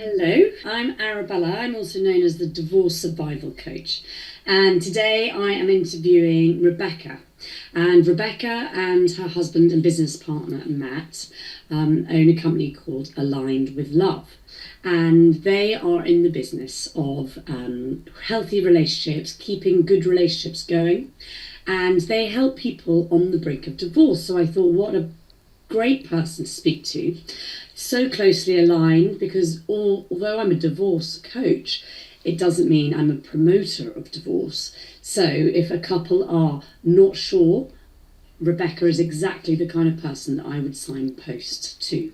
Hello, I'm Arabella. I'm also known as the Divorce Survival Coach. And today I am interviewing Rebecca. And Rebecca and her husband and business partner, Matt, own a company called Aligned with Love. And they are in the business of healthy relationships, keeping good relationships going. And they help people on the brink of divorce. So I thought, what a great person to speak to, so closely aligned, because although I'm a divorce coach, it doesn't mean I'm a promoter of divorce. So if a couple are not sure, Rebecca is exactly the kind of person that I would signpost to.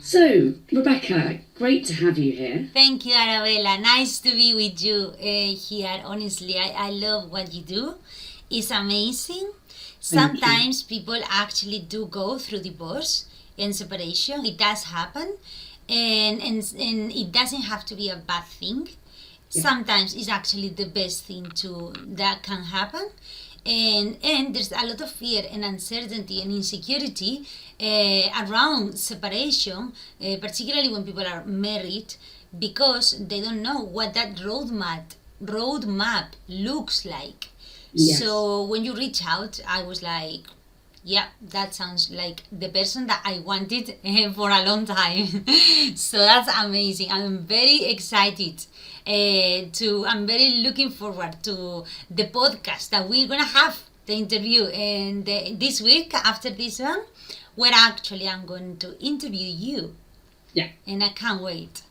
So, Rebecca, great to have you here. Thank you, Arabella. Nice to be with you here. Honestly, I love what you do. It's amazing. Sometimes people actually do go through divorce and separation. It does happen. And it doesn't have to be a bad thing. Yeah. Sometimes it's actually the best thing that can happen. And there's a lot of fear and uncertainty and insecurity around separation, particularly when people are married, because they don't know what that roadmap looks like. Yes. So when you reach out, I was like, yeah, that sounds like the person that I wanted for a long time. So that's amazing. I'm very excited I'm very looking forward to the podcast that we're gonna have, the interview, and this week after this one, where actually I'm going to interview you. Yeah. And I can't wait.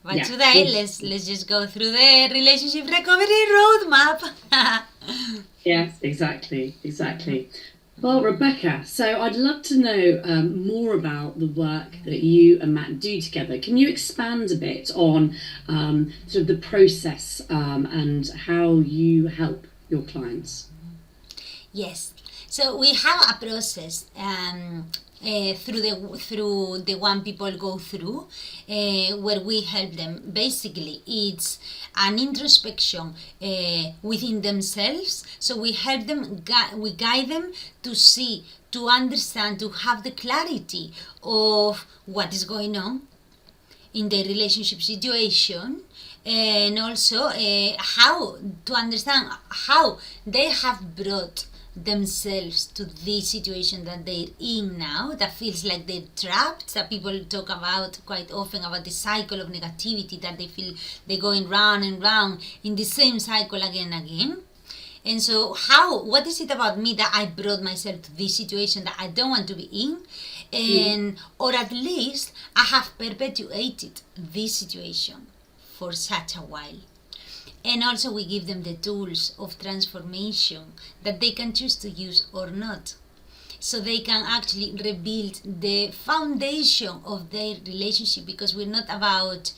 But Yeah. today, let's just go through the relationship recovery roadmap. Yes, exactly. Well, Rebecca, so I'd love to know more about the work that you and Matt do together. Can you expand a bit on sort of the process and how you help your clients? Yes. So we have a process through the one people go through, where we help them. Basically, it's an introspection within themselves. So we help them, we guide them to see, to understand, to have the clarity of what is going on in the relationship situation, and also how to understand how they have brought themselves to this situation that they're in now, that feels like they're trapped, that people talk about quite often, about the cycle of negativity, that they feel they're going round and round in the same cycle again and again. And so what is it about me that I brought myself to this situation that I don't want to be in? And or at least I have perpetuated this situation for such a while. And also we give them the tools of transformation that they can choose to use or not. So they can actually rebuild the foundation of their relationship, because we're not about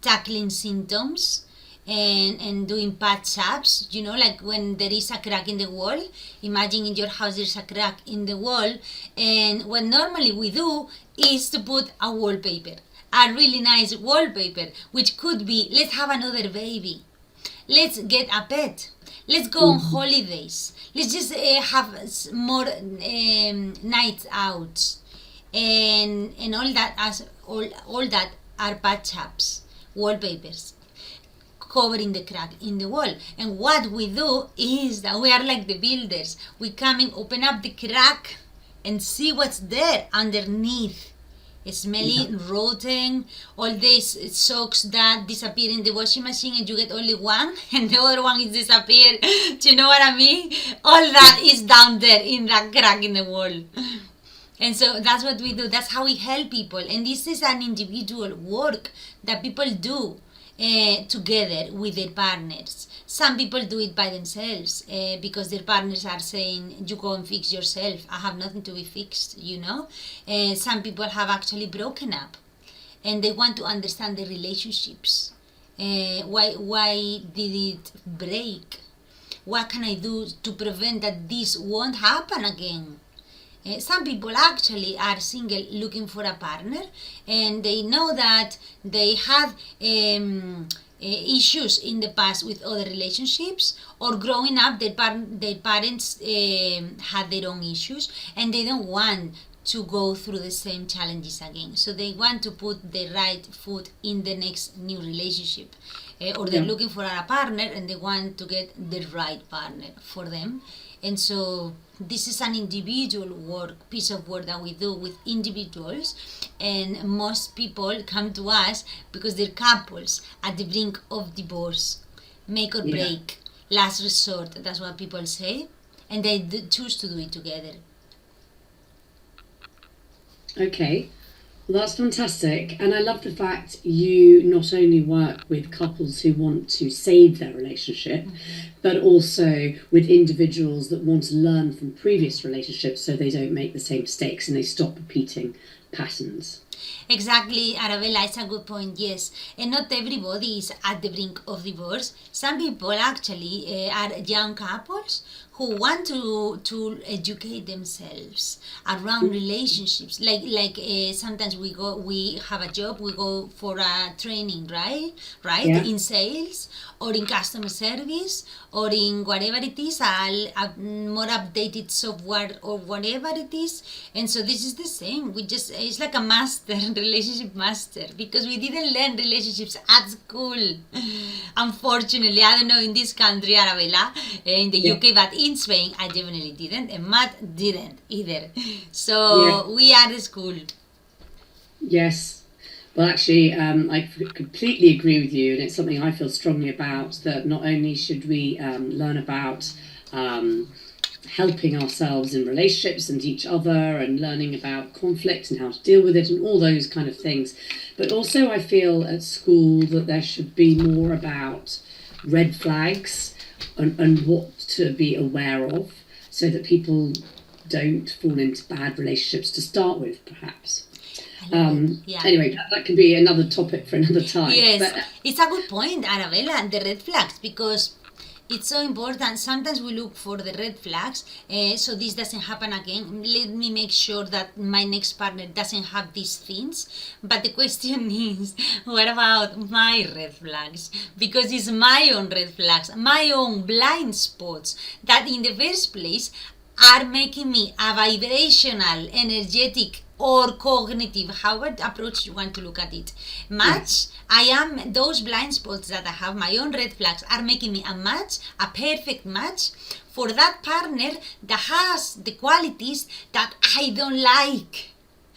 tackling symptoms and doing patch-ups, like when there is a crack in the wall. Imagine in your house there's a crack in the wall, and what normally we do is to put a wallpaper, a really nice wallpaper, which could be, let's have another baby, let's get a pet, let's go on holidays, let's just have more nights out, and all that are patch-ups, wallpapers covering the crack in the wall. And what we do is that we are like the builders. We come and open up the crack and see what's there underneath. Smelly, rotten, all these socks that disappear in the washing machine and you get only one and the other one is disappeared. Do you know what I mean? All that is down there in that crack in the wall. And so that's what we do. That's how we help people. And this is an individual work that people do together with their partners. Some people do it by themselves because their partners are saying, you go and fix yourself, I have nothing to be fixed, Some people have actually broken up and they want to understand the relationships. Why did it break? What can I do to prevent that this won't happen again? Some people actually are single looking for a partner, and they know that they had issues in the past with other relationships, or growing up their parents had their own issues, and they don't want to go through the same challenges again. So they want to put the right foot in the next new relationship. Or they're looking for a partner and they want to get the right partner for them. And so this is an individual piece of work that we do with individuals, and most people come to us because they're couples at the brink of divorce, make or break, last resort, that's what people say, and they choose to do it together. Okay, well, that's fantastic. And I love the fact you not only work with couples who want to save their relationship, but also with individuals that want to learn from previous relationships so they don't make the same mistakes and they stop repeating patterns. Exactly, Arabella, it's a good point, yes. And not everybody is at the brink of divorce. Some people actually are young couples who want to educate themselves around relationships. Like sometimes we have a job, we go for a training, right? Yeah. In sales or in customer service or in whatever it is, a more updated software or whatever it is. And so this is the same. It's like a master, relationship master, because we didn't learn relationships at school. Unfortunately, I don't know in this country, Arabella, in the UK, but in Spain, I definitely didn't, and Matt didn't either. So we are the school. Yes. Well, actually, I completely agree with you, and it's something I feel strongly about, that not only should we learn about helping ourselves in relationships and each other and learning about conflict and how to deal with it and all those kind of things, but also I feel at school that there should be more about red flags and what to be aware of so that people don't fall into bad relationships to start with, perhaps. Anyway, that could be another topic for another time. Yes, but it's a good point, Arabella, the red flags, because it's so important. Sometimes we look for the red flags, so this doesn't happen again. Let me make sure that my next partner doesn't have these things. But the question is, what about my red flags? Because it's my own red flags, my own blind spots that in the first place are making me a vibrational, energetic, or cognitive, however approach you want to look at it, match. I am, those blind spots that I have, my own red flags, are making me a match, a perfect match for that partner that has the qualities that I don't like.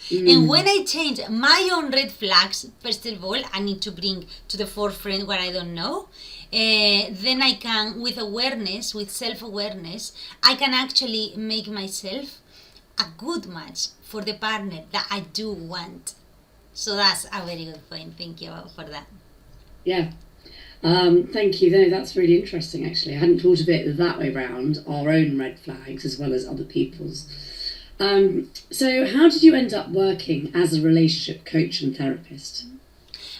And when I change my own red flags, first of all, I need to bring to the forefront what I don't know. Then I can, with awareness, with self-awareness, I can actually make myself a good match for the partner that I do want. So that's a very good point. Thank you for that. Yeah. Thank you. No, that's really interesting, actually. I hadn't thought of it that way round, our own red flags as well as other people's. So how did you end up working as a relationship coach and therapist?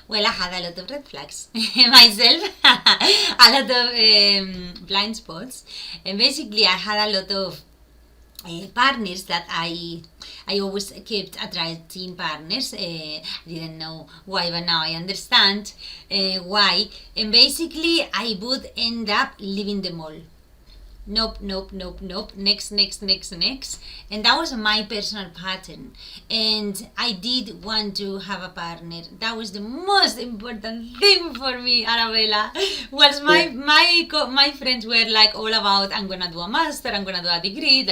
Well, I had a lot of red flags myself, a lot of blind spots, and basically I had a lot of partners that I always kept attracting partners. I didn't know why, but now I understand why. And basically, I would end up leaving them all. Nope. Next. And that was my personal pattern. And I did want to have a partner. That was the most important thing for me, Arabella. Was my friends were like all about, I'm gonna do a master, I'm gonna do a degree,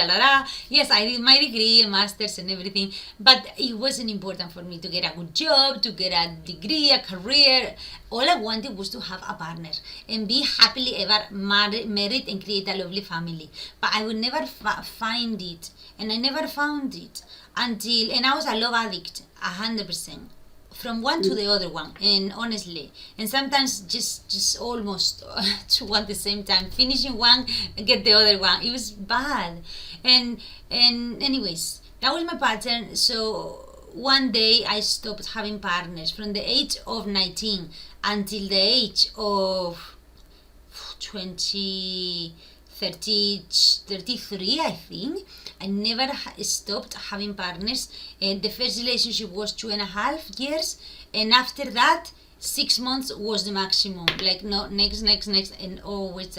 Yes, I did my degree, masters and everything, but it wasn't important for me to get a good job, to get a degree, a career. All I wanted was to have a partner and be happily ever married and create a lovely family. But I would never find it, and I never found it until, and I was a love addict, 100%, from one to the other one, and honestly, and sometimes just almost two at the same time, finishing one, get the other one. It was bad, and anyways, that was my pattern. So one day I stopped having partners from the age of 19 until the age of 33, I think. I never stopped having partners. The first relationship was 2.5 years, and after that, 6 months was the maximum. Like, no, next, and always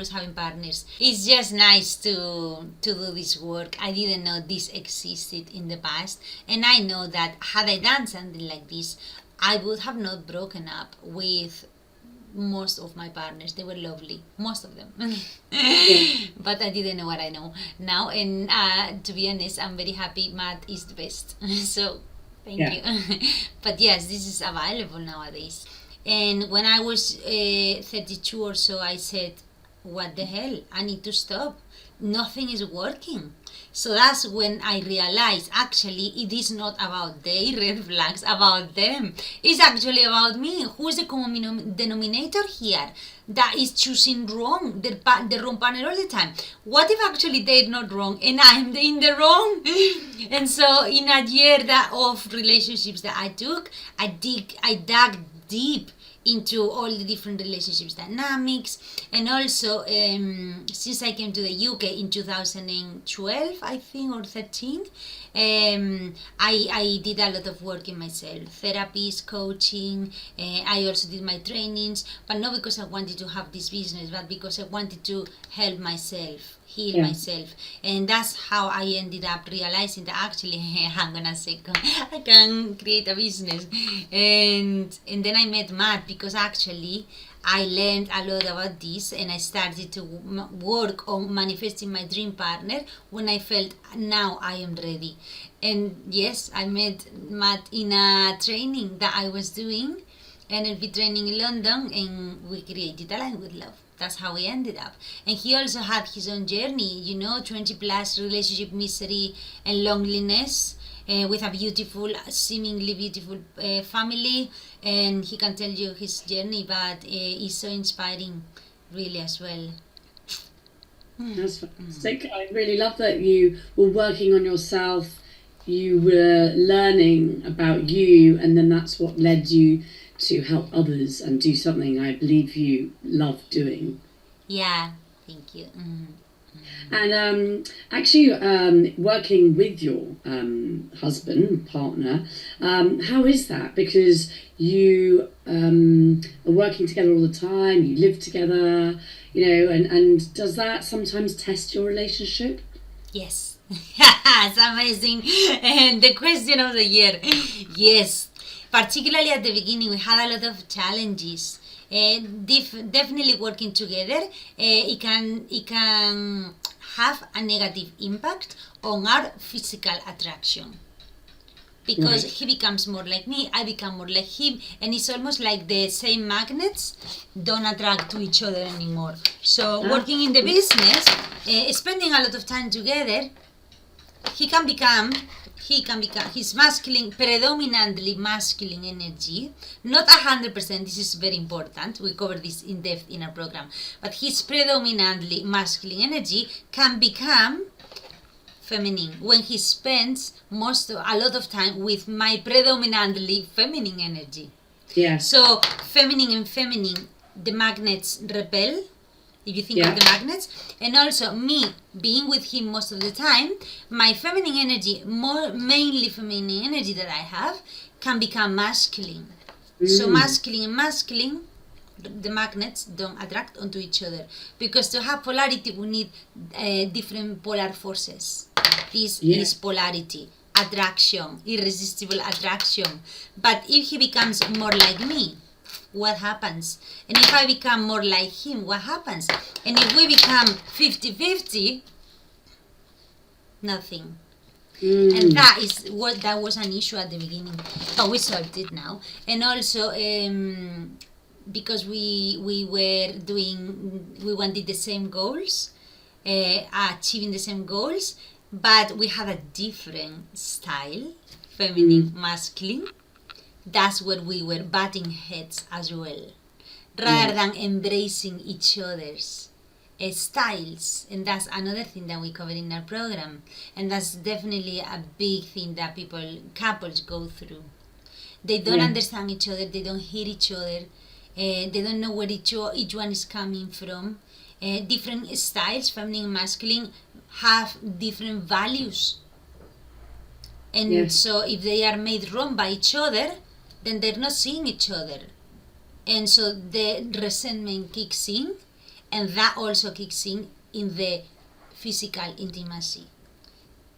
having partners. It's just nice to do this work. I didn't know this existed in the past, and I know that had I done something like this, I would have not broken up with most of my partners. They were lovely, most of them. But I didn't know what I know now, and to be honest, I'm very happy. Matt is the best. So thank you. But yes, this is available nowadays. And when I was 32 or so, I said, what the hell, I need to stop. Nothing is working. So that's when I realized actually it is not about their red flags, about them. It's actually about me. Who's the common denominator here that is choosing wrong, the wrong partner all the time? What if actually they're not wrong and I'm in the wrong? And so in a year of relationships that I took, I dug deep into all the different relationships dynamics, and also since I came to the UK in 2012, I think, or 13, I did a lot of work in myself, therapies, coaching. I also did my trainings, but not because I wanted to have this business, but because I wanted to help myself, heal myself. And that's how I ended up realizing that actually, hang on a second, I can create a business. And then I met Matt, because actually I learned a lot about this, and I started to work on manifesting my dream partner when I felt now I am ready. And yes, I met Matt in a training that I was doing, NLP training in London, and we created Align with Love. That's how we ended up. And he also had his own journey, 20 plus relationship misery and loneliness, with a beautiful, seemingly beautiful family. And he can tell you his journey, but it's so inspiring, really, as well. That's fantastic. I really love that you were working on yourself, you were learning about you, and then that's what led you to help others and do something I believe you love doing. Yeah, thank you. And actually, working with your husband, partner, how is that? Because you are working together all the time, you live together, and does that sometimes test your relationship? Yes. It's amazing. And the question of the year. Yes. Particularly at the beginning, we had a lot of challenges. Definitely working together, it can have a negative impact on our physical attraction. Because he becomes more like me, I become more like him, and it's almost like the same magnets don't attract to each other anymore. So working in the business, spending a lot of time together, he can become his masculine, predominantly masculine energy, not 100%, this is very important, we cover this in depth in our program, but his predominantly masculine energy can become feminine when he spends a lot of time with my predominantly feminine energy. Yeah. So feminine and feminine, the magnets repel, if you think of the magnets, and also me being with him most of the time, my feminine energy, mainly feminine energy that I have, can become masculine. So masculine and masculine, the magnets don't attract onto each other, because to have polarity we need different polar forces. This is polarity, attraction, irresistible attraction. But if he becomes more like me, what happens? And if I become more like him, what happens? And if we become 50-50, nothing. And that was an issue at the beginning, but we solved it now. And also because we wanted the same goals, achieving the same goals, but we had a different style, feminine, masculine. That's where we were butting heads as well, rather than embracing each other's styles. And that's another thing that we cover in our program, and that's definitely a big thing that couples go through. They don't understand each other, they don't hear each other, they don't know where each one is coming from. Different styles, feminine and masculine, have different values, and so if they are made wrong by each other, then they're not seeing each other and so the resentment kicks in, and that also kicks in the physical intimacy.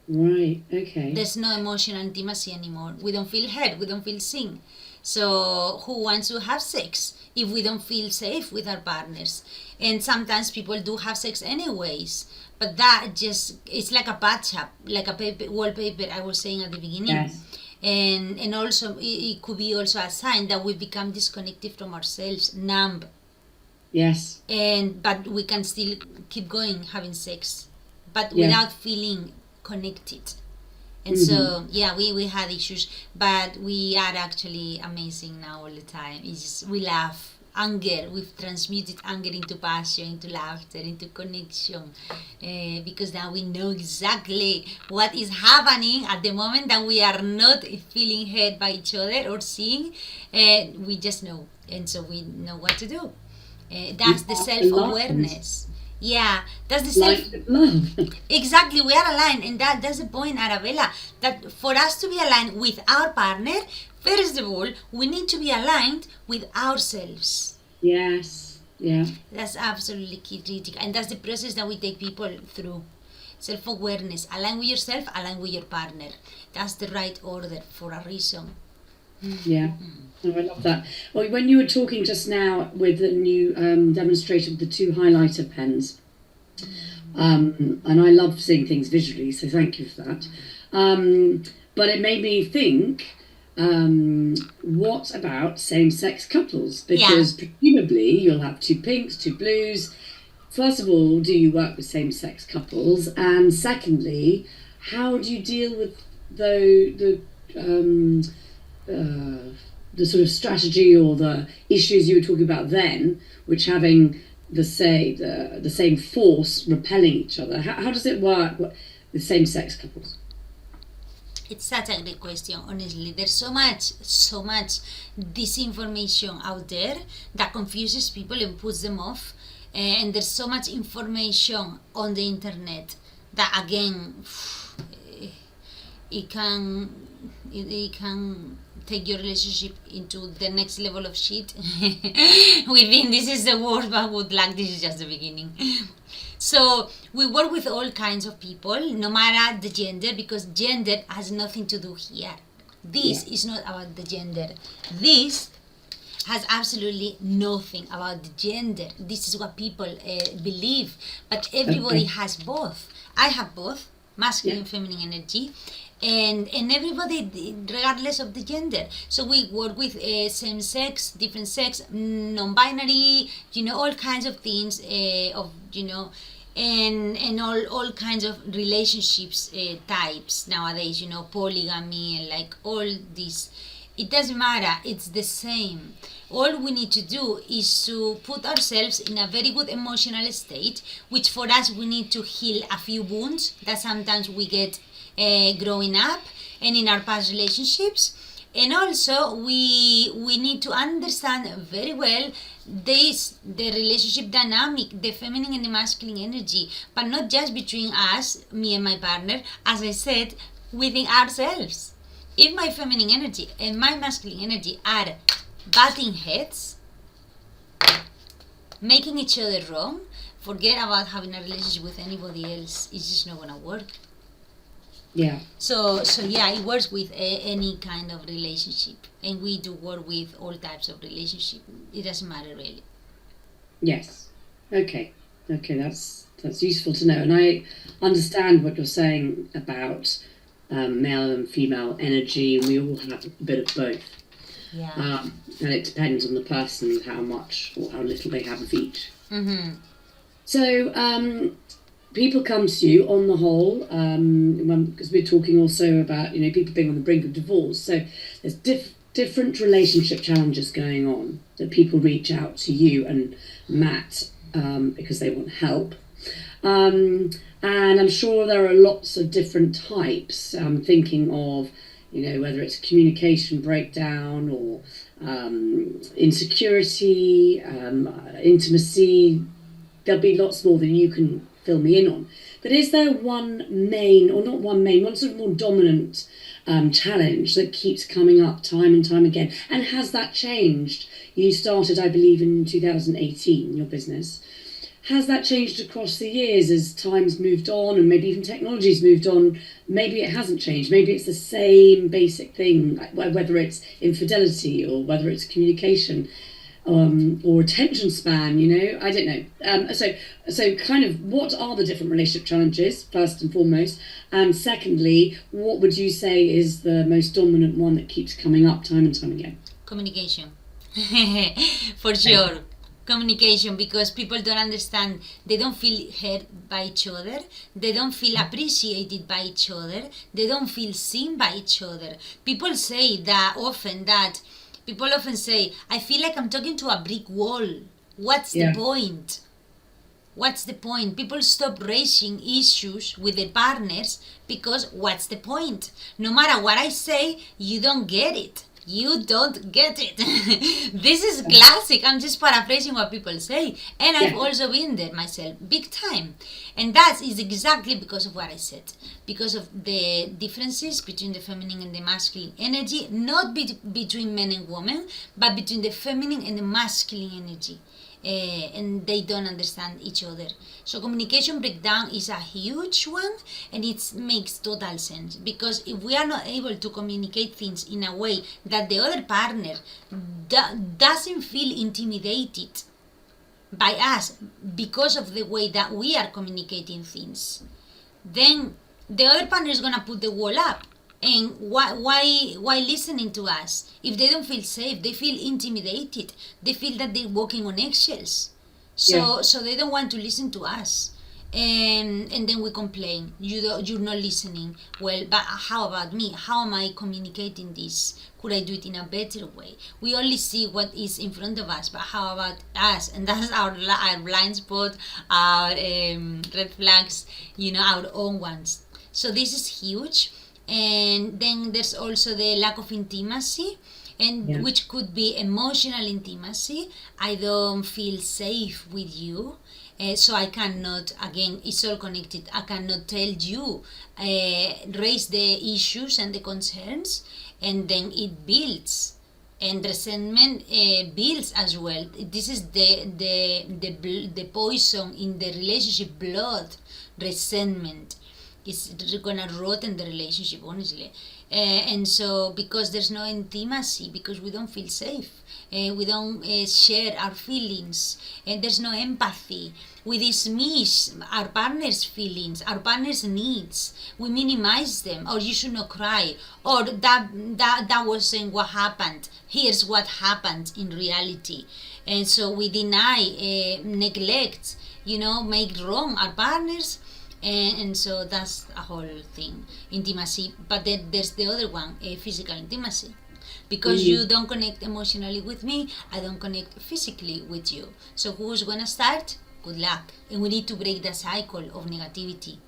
Right. Okay. There's no emotional intimacy anymore. We don't feel heard, we don't feel seen. So who wants to have sex if we don't feel safe with our partners? And sometimes people do have sex anyways, but that just, it's like a bathtub, like a wallpaper I was saying at the beginning. Yes. And also it could be also a sign that we become disconnected from ourselves, numb, Yes. but we can still keep going having sex, but Yeah. without feeling connected. And so we had issues, but we are actually amazing now all the time. It's just, we laugh. Anger, we've transmuted anger into passion, into laughter, into connection, because now we know exactly what is happening at the moment that we are not feeling hurt by each other or seeing. We just know, and so we know what to do. That's the self-awareness. Yeah, that's the self. Like love. Exactly, we are aligned, and that's the point, Arabella. That for us to be aligned with our partner, first of all, we need to be aligned with ourselves. Yes. Yeah. That's absolutely critical, and that's the process that we take people through. Self-awareness, align with yourself, align with your partner. That's the right order for a reason. Yeah. Oh, I love that. Well, when you were talking just now with the new demonstration of the 2 highlighter pens, and I love seeing things visually, so thank you for that. But it made me think, what about same-sex couples? Because presumably you'll have 2 pinks, 2 blues. First of all, do you work with same-sex couples? And secondly, how do you deal with the sort of strategy or the issues you were talking about then, which having the same force repelling each other? How does it work with same-sex couples? It's such a great question, honestly. There's so much disinformation out there that confuses people and puts them off. And there's so much information on the internet that, again, it can take your relationship into the next level of shit. We think this is the worst, but good luck, this is just the beginning. So we work with all kinds of people, no matter the gender, because gender has nothing to do here. This is not about the gender. This has absolutely nothing about the gender. This is what people believe, but everybody has both. I have both, masculine and feminine energy, and everybody, regardless of the gender. So we work with same sex, different sex, non-binary, all kinds of things, and all kinds of relationships types nowadays, polygamy and like all this. It doesn't matter, it's the same. All we need to do is to put ourselves in a very good emotional state, which for us we need to heal a few wounds that sometimes we get growing up and in our past relationships. And also we need to understand very well the relationship dynamic, the feminine and the masculine energy, but not just between us, me and my partner, as I said, within ourselves. If my feminine energy and my masculine energy are butting heads, making each other wrong, forget about having a relationship with anybody else. It's just not gonna work. Yeah. So yeah, it works with any kind of relationship, and we do work with all types of relationship. It doesn't matter really. Yes. Okay, that's useful to know, and I understand what you're saying about male and female energy, and we all have a bit of both. Yeah. And it depends on the person how much or how little they have of each. Mm-hmm. So people come to you on the whole, because we're talking also about people being on the brink of divorce. So there's different relationship challenges going on that people reach out to you and Matt because they want help. And I'm sure there are lots of different types. I'm thinking of, whether it's communication breakdown or insecurity, intimacy. There'll be lots more than you can fill me in on. But is there one sort of more dominant challenge that keeps coming up time and time again? And has that changed? You started, I believe, in 2018, your business. Has that changed across the years as time's moved on and maybe even technology's moved on? Maybe it hasn't changed. Maybe it's the same basic thing, whether it's infidelity or whether it's communication or attention span, I don't know. So kind of what are the different relationship challenges, first and foremost? And secondly, what would you say is the most dominant one that keeps coming up time and time again? Communication. For sure. Communication, because people don't understand, they don't feel heard by each other, they don't feel appreciated by each other, they don't feel seen by each other. People often say, I feel like I'm talking to a brick wall. What's the point? What's the point? People stop raising issues with their partners because what's the point? No matter what I say, you don't get it. You don't get it. This is classic. I'm just paraphrasing what people say. And I've also been there myself, big time. And that is exactly because of what I said. Because of the differences between the feminine and the masculine energy, not between men and women, but between the feminine and the masculine energy. And they don't understand each other. So communication breakdown is a huge one, and it makes total sense, because if we are not able to communicate things in a way that the other partner doesn't feel intimidated by us because of the way that we are communicating things, then the other partner is going to put the wall up. And why listening to us? If they don't feel safe, they feel intimidated. They feel that they're walking on eggshells. So they don't want to listen to us. And then we complain. You're not listening. Well, but how about me? How am I communicating this? Could I do it in a better way? We only see what is in front of us, but how about us? And that's our blind spot, our red flags, our own ones. So this is huge. And then there's also the lack of intimacy, and which could be emotional intimacy. I don't feel safe with you, so I cannot, again, it's all connected, I cannot tell you, raise the issues and the concerns, and then it builds. And resentment builds as well. This is the poison in the relationship, blood, resentment. It's gonna rot in the relationship, honestly. And so, because there's no intimacy, because we don't feel safe, we don't share our feelings, and there's no empathy. We dismiss our partner's feelings, our partner's needs. We minimize them. Or you should not cry. Or that wasn't what happened. Here's what happened in reality. And so we deny, neglect, make wrong our partners. And so that's a whole thing, intimacy. But then there's the other one, physical intimacy. Because you don't connect emotionally with me, I don't connect physically with you. So who's gonna start? Good luck. And we need to break the cycle of negativity.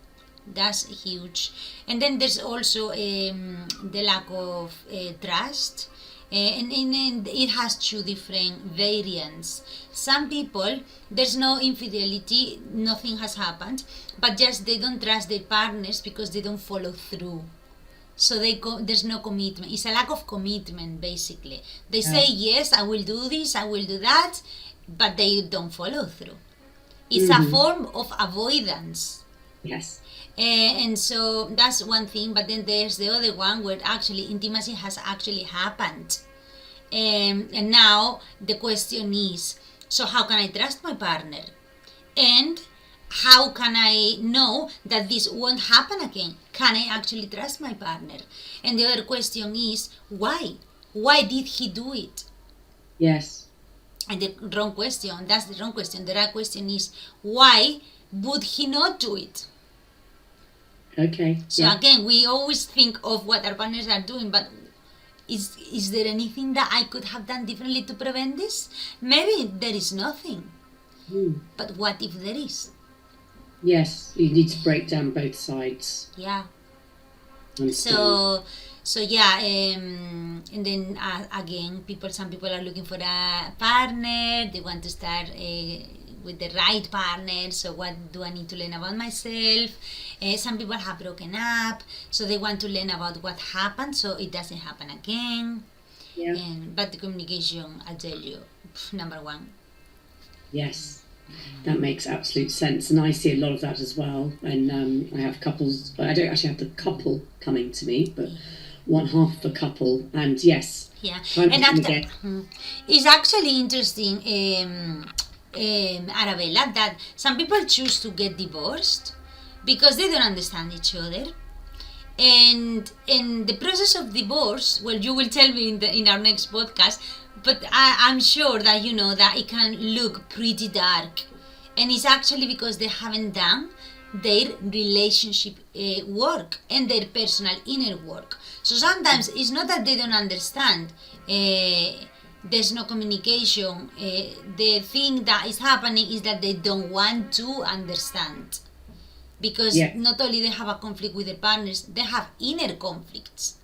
That's huge. And then there's also the lack of trust. And it has two different variants. Some people, there's no infidelity, nothing has happened, but just they don't trust their partners because they don't follow through. So there's no commitment. It's a lack of commitment, basically. They say, yes, I will do this, I will do that, but they don't follow through. It's a form of avoidance. Yes. And so that's one thing, but then there's the other one where actually intimacy has actually happened. And now the question is, so how can I trust my partner? And how can I know that this won't happen again? Can I actually trust my partner? And the other question is, why? Why did he do it? Yes. And the wrong question, that's the wrong question. The right question is, why would he not do it? Okay. So again, we always think of what our partners are doing, but is there anything that I could have done differently to prevent this? Maybe there is nothing. But what if there is? Yes, you need to break down both sides. Yeah. Understand. So yeah, and then again, some people are looking for a partner. They want to start with the right partner. So what do I need to learn about myself? Some people have broken up, so they want to learn about what happened so it doesn't happen again. Yeah. But the communication, I tell you, number one. Yes, that makes absolute sense, and I see a lot of that as well. And I have couples. I don't actually have the couple coming to me, but one half of a couple, and yes, Yeah, trying to and after, communicate. it's actually interesting, Arabella, that some people choose to get divorced because they don't understand each other. And in the process of divorce, well, you will tell me in our next podcast, but I'm sure that you know that it can look pretty dark, and it's actually because they haven't done their relationship work and their personal inner work. So sometimes it's not that they don't understand. There's no communication. The thing that is happening is that they don't want to understand. Because not only they have a conflict with their partners, they have inner conflicts.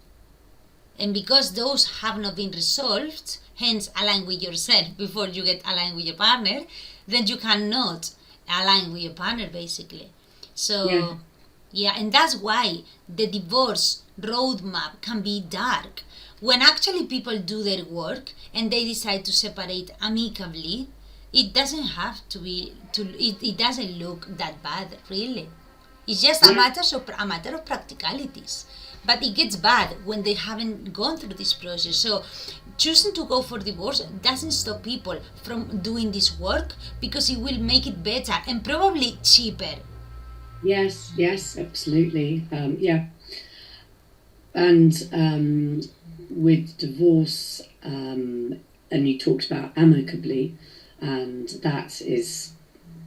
And because those have not been resolved, hence align with yourself before you get aligned with your partner, then you cannot align with your partner basically. So yeah, and that's why the divorce roadmap can be dark. When actually people do their work and they decide to separate amicably, it doesn't have to be it doesn't look that bad really. It's just a matter of practicalities. But it gets bad when they haven't gone through this process. So choosing to go for divorce doesn't stop people from doing this work because it will make it better and probably cheaper. Yes, absolutely. And with divorce, and you talked about amicably, and that is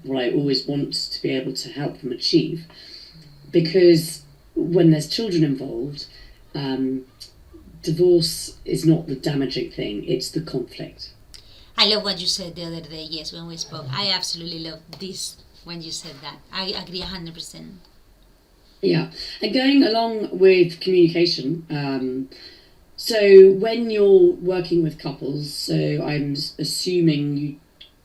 what I always want to be able to help them achieve, because when there's children involved, divorce is not the damaging thing, it's the conflict. I love what you said the other day, yes, when we spoke. I absolutely love this when you said that. I agree 100%. Yeah, and going along with communication, so when you're working with couples, so I'm assuming you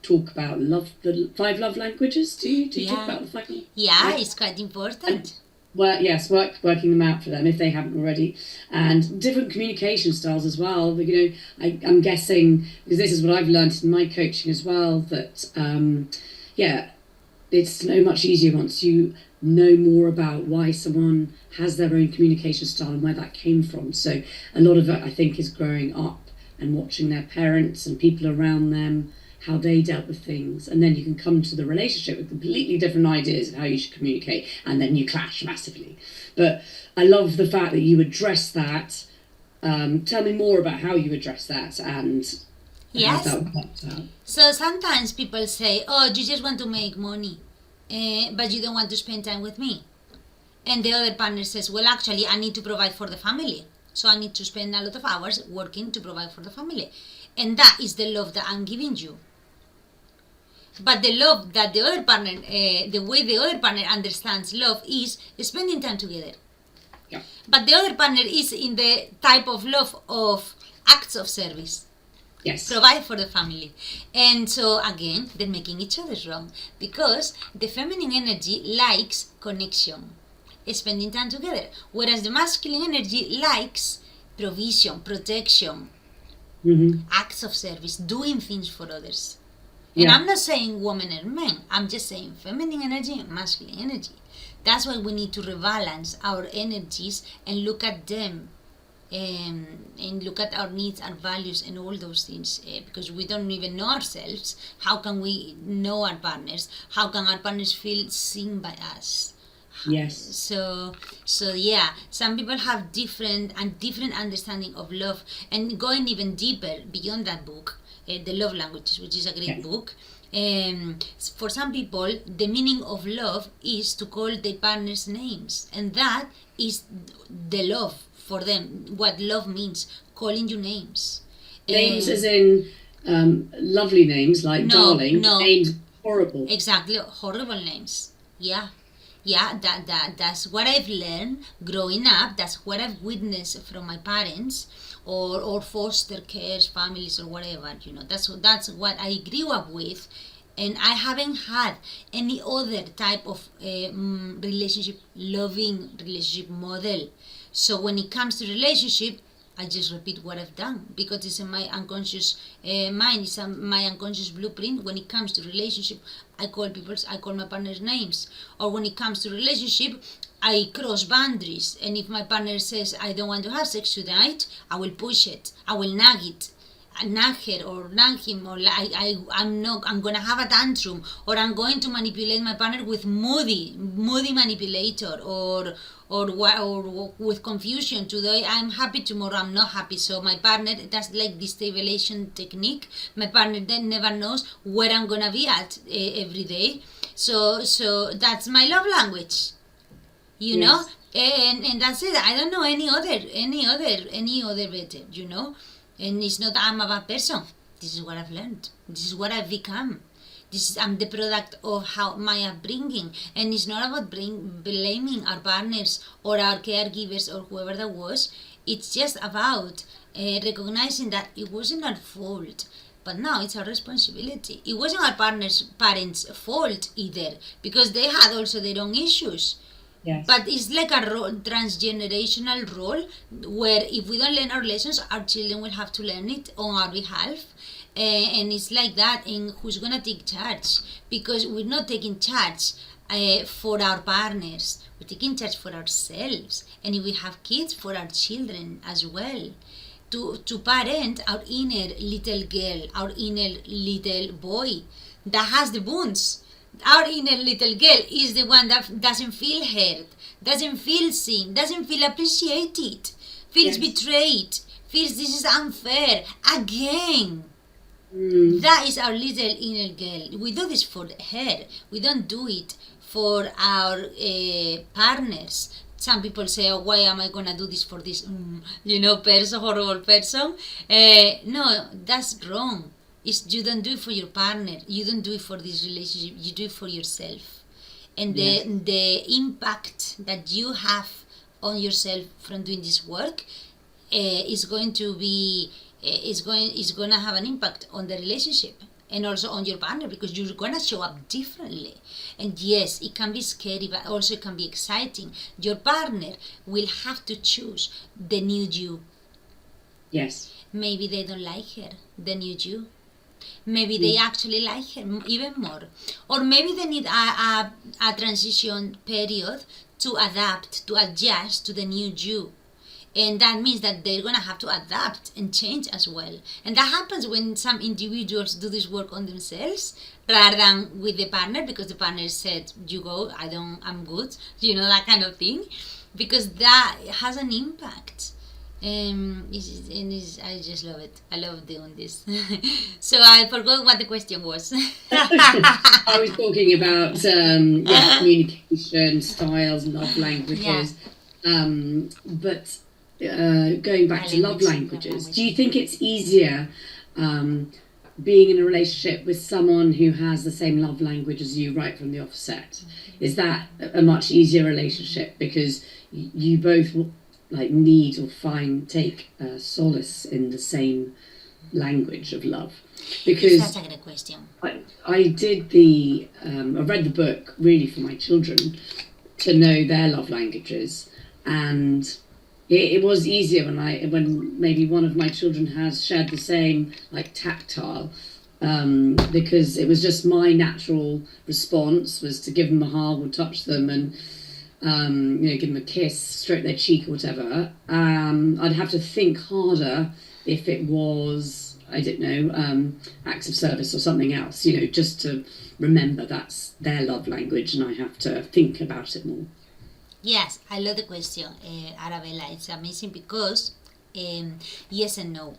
talk about the 5 love languages. Do you talk about the 5 love? Yeah, it's quite important. Working them out for them if they haven't already, and different communication styles as well. You know, I'm guessing, because this is what I've learned in my coaching as well, that it's so much easier once you know more about why someone has their own communication style and where that came from. So a lot of it, I think, is growing up and watching their parents and people around them, how they dealt with things, and then you can come to the relationship with completely different ideas of how you should communicate, and then you clash massively. But I love the fact that you address that. Tell me more about how you address that and how that works out. So sometimes people say, oh, you just want to make money, but you don't want to spend time with me. And the other partner says, well, actually, I need to provide for the family. So I need to spend a lot of hours working to provide for the family. And that is the love that I'm giving you. But the love that the other partner, the way the other partner understands love is spending time together. Yeah. But the other partner is in the type of love of acts of service. Yes. Provide for the family. And so again, they're making each other wrong. Because the feminine energy likes connection, spending time together. Whereas the masculine energy likes provision, protection, acts of service, doing things for others. And I'm not saying women and men, I'm just saying feminine energy and masculine energy. That's why we need to rebalance our energies and look at them, and look at our needs, our values, and all those things, because we don't even know ourselves. How can we know our partners? How can our partners feel seen by us? Yes. So yeah, some people have different understanding of love, and going even deeper beyond that book, The Love Languages, which is a great book. For some people, the meaning of love is to call their partners names, and that is the love for them. What love means, calling you names. Names as in lovely names like darling. No. Names horrible. Exactly, horrible names. Yeah, that's what I've learned growing up. That's what I've witnessed from my parents, or foster care families or whatever. You know, that's what I grew up with, And I haven't had any other type of relationship, loving relationship model. So when it comes to relationship, I just repeat what I've done because it's in my unconscious mind. It's my unconscious blueprint. When it comes to relationship, I call my partner's names. Or when it comes to relationship, I cross boundaries. And if my partner says I don't want to have sex tonight, I will push it. I will nag it. Nag her or nag him, or I'm gonna have a tantrum, or I'm going to manipulate my partner with moody manipulator, or with confusion. Today I'm happy, tomorrow I'm not happy. So my partner, that's like destabilization technique. My partner then never knows where I'm gonna be at every day. So that's my love language, you know. And that's it. I don't know any other better, you know. And it's not that I'm a bad person. This is what I've learned. This is what I've become. I'm the product of how my upbringing. And it's not about blaming our partners or our caregivers or whoever that was. It's just about recognizing that it wasn't our fault. But now it's our responsibility. It wasn't our parents' fault either, because they had also their own issues. Yes. But it's like a transgenerational role where if we don't learn our lessons, our children will have to learn it on our behalf. And it's like that. And who's going to take charge? Because we're not taking charge for our partners. We're taking charge for ourselves. And if we have kids, for our children as well. To parent our inner little girl, our inner little boy that has the wounds. Our inner little girl is the one that doesn't feel heard, doesn't feel seen, doesn't feel appreciated, feels betrayed, feels this is unfair again. That is our little inner girl. We do this for her. We don't do it for our partners. Some people say, oh, why am I going to do this for this, horrible person? No, that's wrong. You don't do it for your partner. You don't do it for this relationship. You do it for yourself. And the impact that you have on yourself from doing this work is going to be is going to have an impact on the relationship and also on your partner, because you're going to show up differently. And yes, it can be scary, but also it can be exciting. Your partner will have to choose the new you. Yes. Maybe they don't like her, the new you. Maybe they actually like her even more. Or maybe they need a transition period to adapt, to adjust to the new you. And that means that they're going to have to adapt and change as well. And that happens when some individuals do this work on themselves rather than with the partner, because the partner said, you go, I'm good, that kind of thing. Because that has an impact. I just love it. I love doing this. So I forgot what the question was. I was talking about communication styles, love languages. But going back to love languages, do you think it's easier being in a relationship with someone who has the same love language as you right from the offset? Is that a much easier relationship because you both need or take solace in the same language of love? Because that's a good question. I did I read the book really for my children to know their love languages, and it was easier when maybe one of my children has shared the same tactile, because it was just my natural response was to give them a hug or touch them and give them a kiss, stroke their cheek or whatever. I'd have to think harder if it was, I don't know, acts of service or something else, just to remember that's their love language, and I have to think about it more. Yes, I love the question, Arabella. It's amazing because yes and no.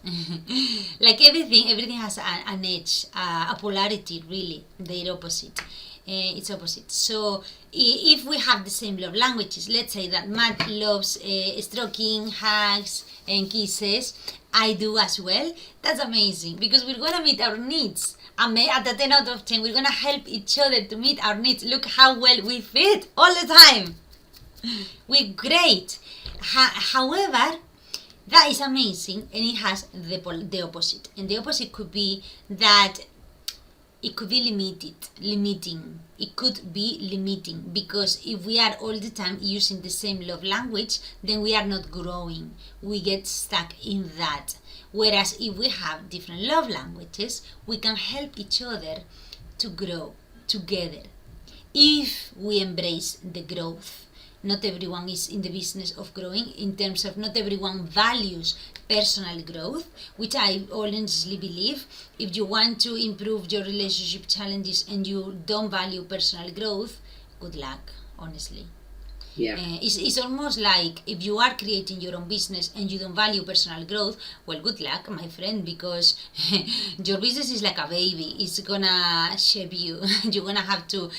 Like everything has an edge, a polarity, really, their opposite. It's opposite. So if we have the same love languages, let's say that Matt loves stroking, hugs, and kisses, I do as well. That's amazing because we're going to meet our needs. At the 10 out of 10, we're going to help each other to meet our needs. Look how well we fit all the time. We're great. However, that is amazing, and it has the opposite. And the opposite could be that it could be limiting. It could be limiting, because if we are all the time using the same love language, then we are not growing. We get stuck in that. Whereas if we have different love languages, we can help each other to grow together. If we embrace the growth, not everyone is in the business of growing, in terms of not everyone values personal growth, which I honestly believe. If you want to improve your relationship challenges and you don't value personal growth, good luck, honestly. Yeah. It's almost like if you are creating your own business and you don't value personal growth, well, good luck, my friend, because your business is like a baby. It's gonna shape you. You're gonna have to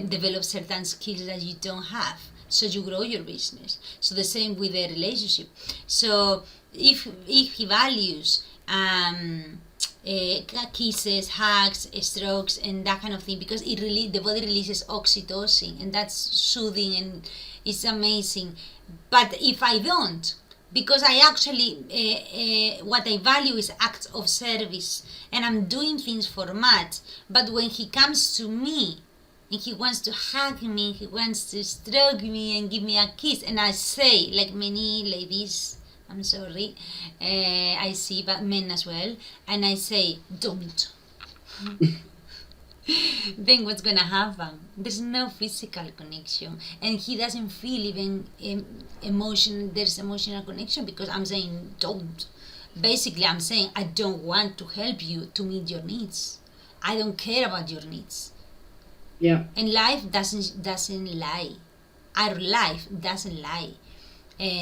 develop certain skills that you don't have, so you grow your business. So the same with the relationship. So if he values kisses, hugs, strokes, and that kind of thing, because the body releases oxytocin, and that's soothing and it's amazing. But if I don't, because I actually what I value is acts of service, and I'm doing things for Matt, but when he comes to me and he wants to hug me, he wants to stroke me and give me a kiss, and I say, like many ladies, I'm sorry, I see, but men as well, and I say, don't. Then what's gonna happen? There's no physical connection, and he doesn't feel even there's emotional connection, because I'm saying don't. Basically, I'm saying I don't want to help you to meet your needs. I don't care about your needs. Yeah. And life doesn't lie. Our life doesn't lie.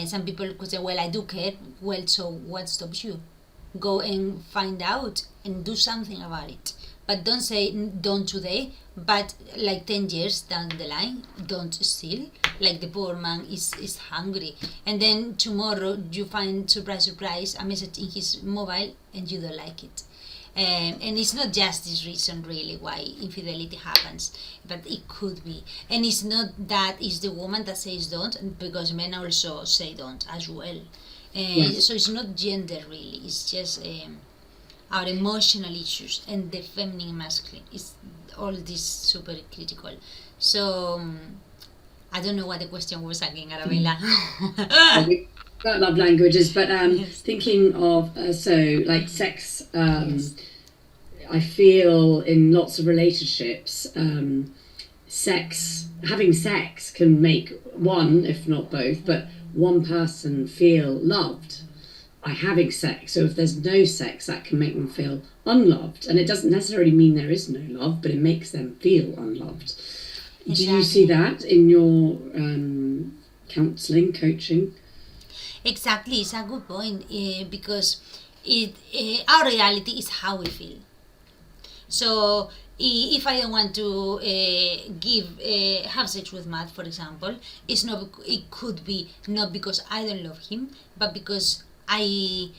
Some people could say, well, I do care. Well, so what stops you? Go and find out and do something about it. But don't say don't today, but like 10 years down the line, don't steal. Like the poor man is hungry. And then tomorrow you find, surprise, surprise, a message in his mobile and you don't like it. And it's not just this reason really why infidelity happens, but it could be. And it's not that it's the woman that says don't, because men also say don't as well. Yes. So it's not gender really, it's just our emotional issues and the feminine masculine. It's all this super critical. So I don't know what the question was again, Arabella. About love languages, but Yes. thinking of so like sex, Yes. I feel in lots of relationships, having sex can make one, if not both, but one person feel loved by having sex. So if there's no sex, that can make them feel unloved, and it doesn't necessarily mean there is no love, but it makes them feel unloved. Exactly. Do you see that in your counselling, coaching? Exactly, it's a good point, because our reality is how we feel. So if I don't want to have sex with Matt, for example, it could be not because I don't love him, but because I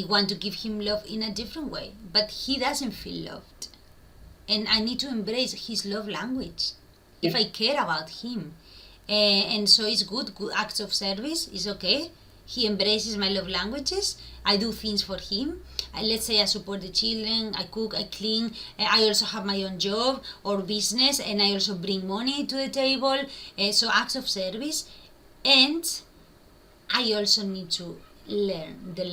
want to give him love in a different way, but he doesn't feel loved, and I need to embrace his love language if I care about him. And so it's good acts of service is okay. He embraces my love languages. I do things for him. Let's say I support the children, I cook, I clean. I also have my own job or business, and I also bring money to the table. So acts of service. And I also need to learn the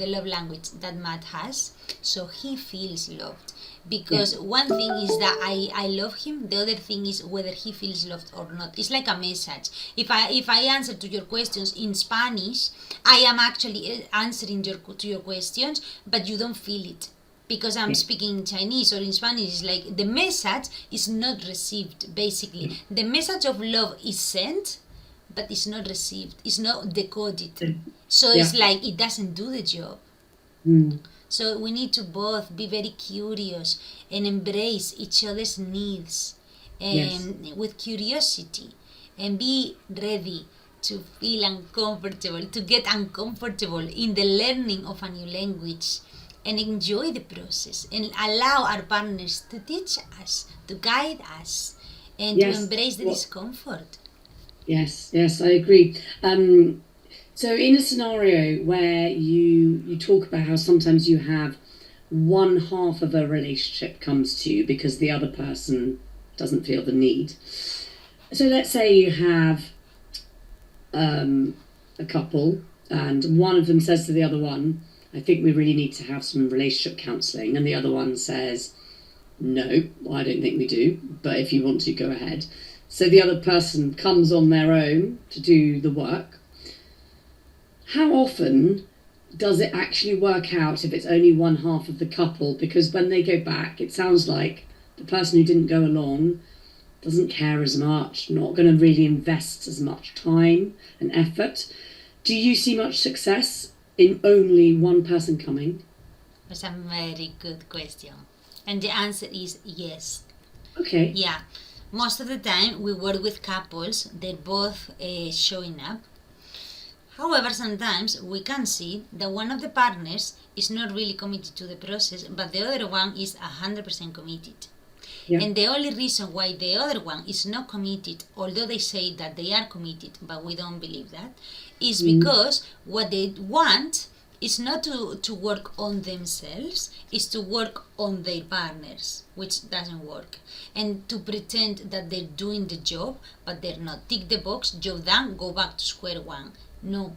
love language that Matt has, so he feels loved. Because one thing is that I love him, the other thing is whether he feels loved or not. It's like a message. If I answer to your questions in Spanish, I am actually answering to your questions, but you don't feel it. Because I'm speaking in Chinese or in Spanish, it's like the message is not received, basically. The message of love is sent, but it's not received. It's not decoded. So it's like it doesn't do the job. So we need to both be very curious and embrace each other's needs with curiosity, and be ready to feel uncomfortable, to get uncomfortable in the learning of a new language, and enjoy the process and allow our partners to teach us, to guide us, and to embrace the discomfort. Yes, I agree. So in a scenario where you talk about how sometimes you have one half of a relationship comes to you because the other person doesn't feel the need. So let's say you have a couple and one of them says to the other one, I think we really need to have some relationship counselling, and the other one says, no, I don't think we do, but if you want to, go ahead. So the other person comes on their own to do the work. How often does it actually work out if it's only one half of the couple? Because when they go back, it sounds like the person who didn't go along doesn't care as much, not going to really invest as much time and effort. Do you see much success in only one person coming? That's a very good question. And the answer is yes. Okay. Yeah. Most of the time we work with couples, they're both showing up. However, sometimes we can see that one of the partners is not really committed to the process, but the other one is 100% committed. Yeah. And the only reason why the other one is not committed, although they say that they are committed, but we don't believe that, is because what they want is not to work on themselves, is to work on their partners, which doesn't work. And to pretend that they're doing the job, but they're not. Tick the box, job done, go back to square one. No,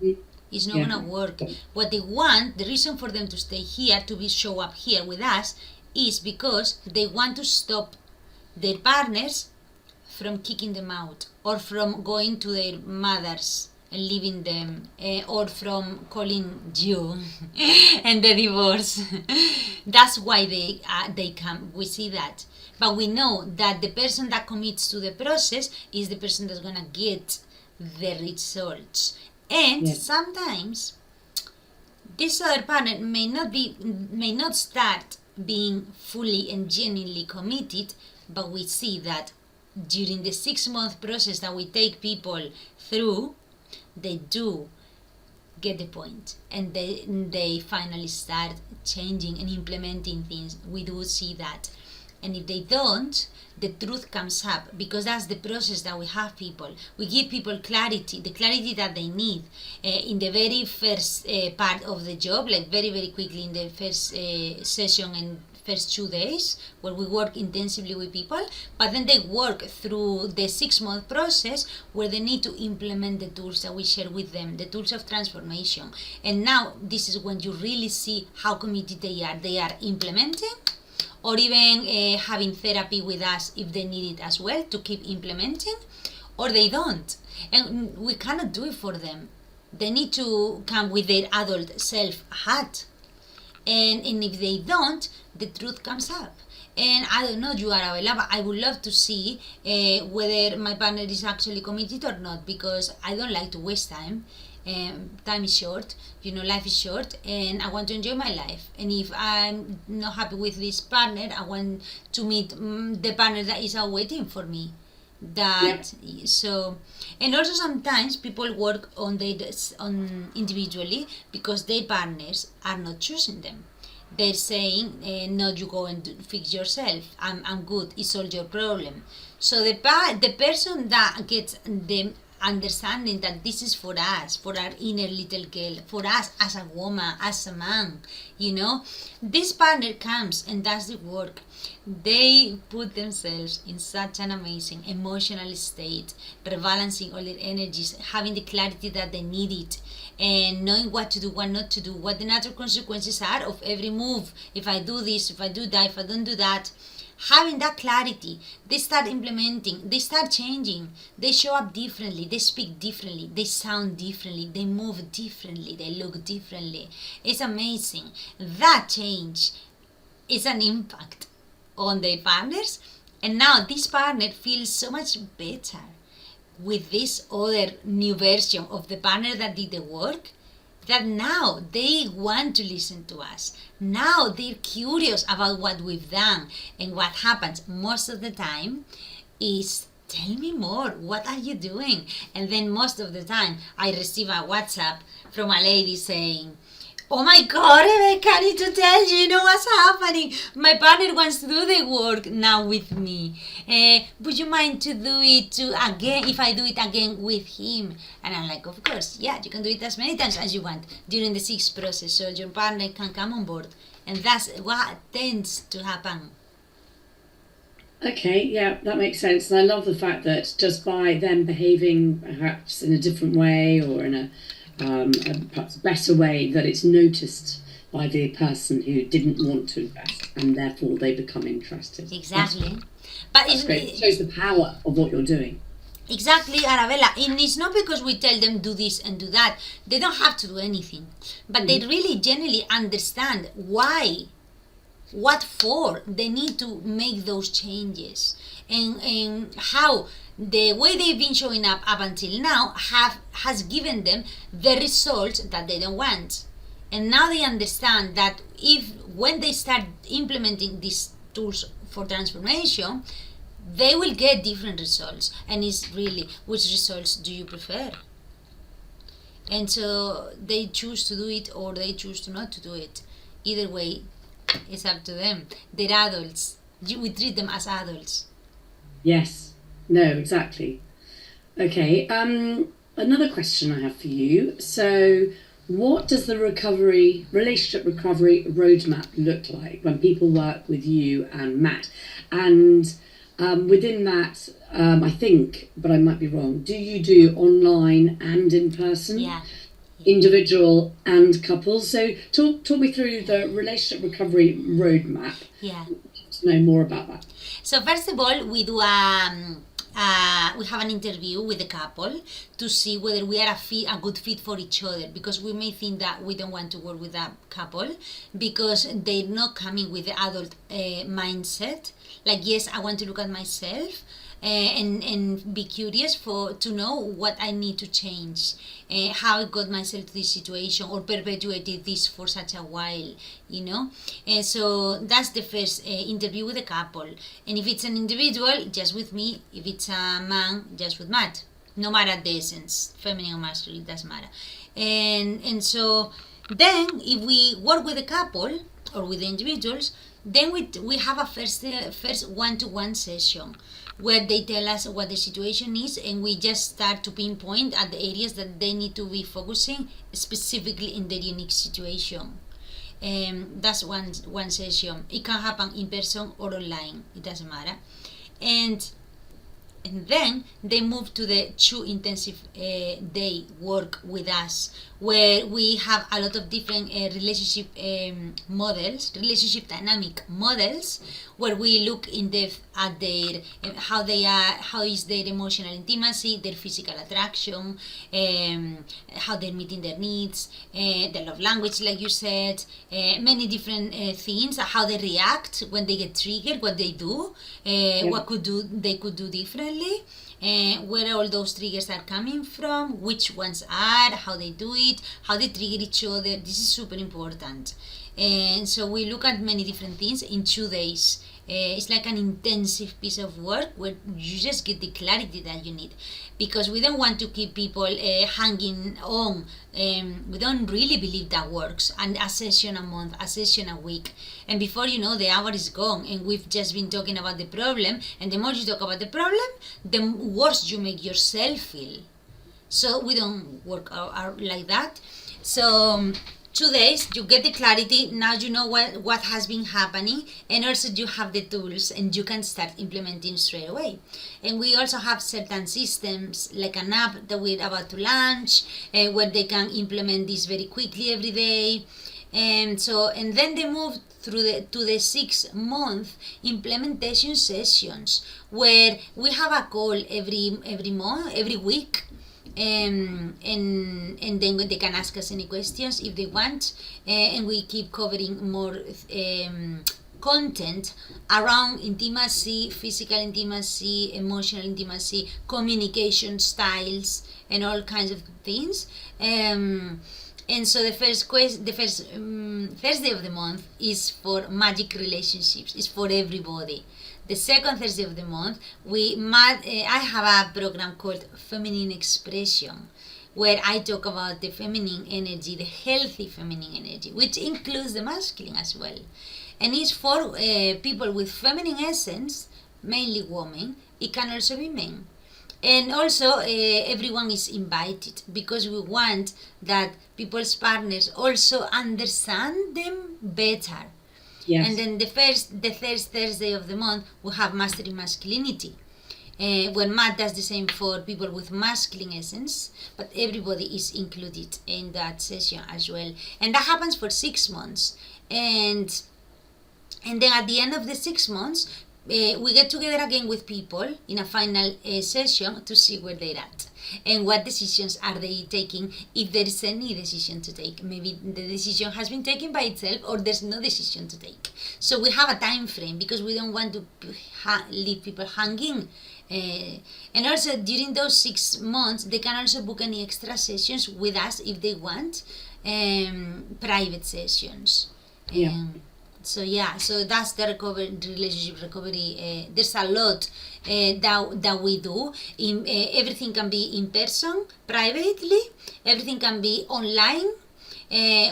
it's not gonna work. What they want, the reason for them to stay here, to show up here with us, is because they want to stop their partners from kicking them out, or from going to their mothers and leaving them, or from calling you and the divorce. That's why they come. We see that. But we know that the person that commits to the process is the person that's gonna get the results. And sometimes this other partner may not start being fully and genuinely committed, but we see that during the 6-month process that we take people through, they do get the point, and they finally start changing and implementing things. We do see that. And if they don't, the truth comes up, because that's the process that we have people. We give people clarity, the clarity that they need in the very first part of the job, like very, very quickly in the first session and first 2 days, where we work intensively with people, but then they work through the 6-month process where they need to implement the tools that we share with them, the tools of transformation. And now this is when you really see how committed they are. They are implementing, or even having therapy with us if they need it as well to keep implementing, or they don't. And we cannot do it for them. They need to come with their adult self hat. And if they don't, the truth comes up. And I don't know, you, Arabella, but I would love to see whether my partner is actually committed or not, because I don't like to waste time. Time is short, life is short, and I want to enjoy my life. And if I'm not happy with this partner, I want to meet the partner that is waiting for me. So, and also sometimes people work on individually because their partners are not choosing them. They're saying, no, you go and fix yourself. I'm good. It's all your problem. So the person that gets the understanding that this is for us, for our inner little girl, for us as a woman, as a man, this partner comes and does the work. They put themselves in such an amazing emotional state, rebalancing all their energies, having the clarity that they need it, and knowing what to do, what not to do, what the natural consequences are of every move. If I do this, if I do that, if I don't do that. Having that clarity, they start implementing, they start changing, they show up differently, they speak differently, they sound differently, they move differently, they look differently. It's amazing. That change is an impact on their partners, and now this partner feels so much better with this other new version of the partner that did the work, that now they want to listen to us. Now they're curious about what we've done. And what happens most of the time is, tell me more, what are you doing? And then most of the time I receive a WhatsApp from a lady saying, oh my God, Rebecca, I need to tell you, what's happening. My partner wants to do the work now with me. Would you mind to do it again, if I do it again with him? And I'm like, of course, yeah, you can do it as many times as you want during the 6th process, so your partner can come on board and that's what tends to happen. Okay, yeah, that makes sense. And I love the fact that just by them behaving perhaps in a different way or in a perhaps better way, that it's noticed by the person who didn't want to invest, and therefore they become interested. Exactly. But That's great. It shows the power of what you're doing. Exactly, Arabella. And it's not because we tell them do this and do that. They don't have to do anything. But they really genuinely understand why, what for they need to make those changes. And how the way they've been showing up until now has given them the results that they don't want. And now they understand that when they start implementing these tools for transformation, they will get different results. And it's really, which results do you prefer? And so they choose to do it or they choose to not to do it. Either way, it's up to them. They're adults. We treat them as adults. Yes. No, exactly. Okay. Another question I have for you. So, what does the relationship recovery roadmap look like when people work with you and Matt? And within that, I think, but I might be wrong, do you do online and in person? Yeah. Individual and couples? So talk me through the relationship recovery roadmap. Yeah. To know more about that. So first of all, we do we have an interview with the couple to see whether we are a good fit for each other, because we may think that we don't want to work with that couple because they're not coming with the adult mindset. Like, yes, I want to look at myself and be curious to know what I need to change, how I got myself to this situation or perpetuated this for such a while, so that's the first interview with the couple. And if it's an individual, just with me. If it's a man, just with Matt. No matter the essence, feminine or masculine, it doesn't matter. And so then if we work with a couple or with the individuals, then we have a first one-to-one session where they tell us what the situation is, and we just start to pinpoint at the areas that they need to be focusing specifically in their unique situation. That's one session. It can happen in person or online, it doesn't matter. And then they move to the 2 intensive day work with us, where we have a lot of different relationship dynamic models, where we look in depth at their how is their emotional intimacy, their physical attraction, how they're meeting their needs, their love language, like you said, many different things, how they react when they get triggered, what they do, what they could do differently, where all those triggers are coming from, which ones are, how they do it, how they trigger each other. This is super important. And so we look at many different things in 2 days. It's like an intensive piece of work where you just get the clarity that you need, because we don't want to keep people hanging on. We don't really believe that works. And a session a month, a session a week, and before you know, the hour is gone and we've just been talking about the problem. And the more you talk about the problem, the worse you make yourself feel. So we don't work out like that. So 2 days, you get the clarity. Now you know what has been happening, and also you have the tools and you can start implementing straight away. And we also have certain systems, like an app that we're about to launch, where they can implement this very quickly every day. And then they move to the 6-month implementation sessions, where we have a call every week. And then they can ask us any questions if they want, and we keep covering more content around intimacy, physical intimacy, emotional intimacy, communication styles, and all kinds of things. And so the first Thursday of the month is for magic relationships. It's for everybody. The second Thursday of the month, I have a program called Feminine Expression, where I talk about the feminine energy, the healthy feminine energy, which includes the masculine as well. And it's for people with feminine essence, mainly women. It can also be men. And also, everyone is invited because we want that people's partners also understand them better. Yes. And then the third Thursday of the month, we have Mastering Masculinity. When Matt does the same for people with masculine essence, but everybody is included in that session as well. And that happens for 6 months. And then at the end of the 6 months, we get together again with people in a final session to see where they're at and what decisions are they taking, if there is any decision to take. Maybe the decision has been taken by itself, or there's no decision to take. So we have a time frame because we don't want to leave people hanging. And also during those 6 months, they can also book any extra sessions with us if they want, private sessions. Yeah. So that's the relationship recovery. There's a lot that we do. Everything can be in person, privately. Everything can be online,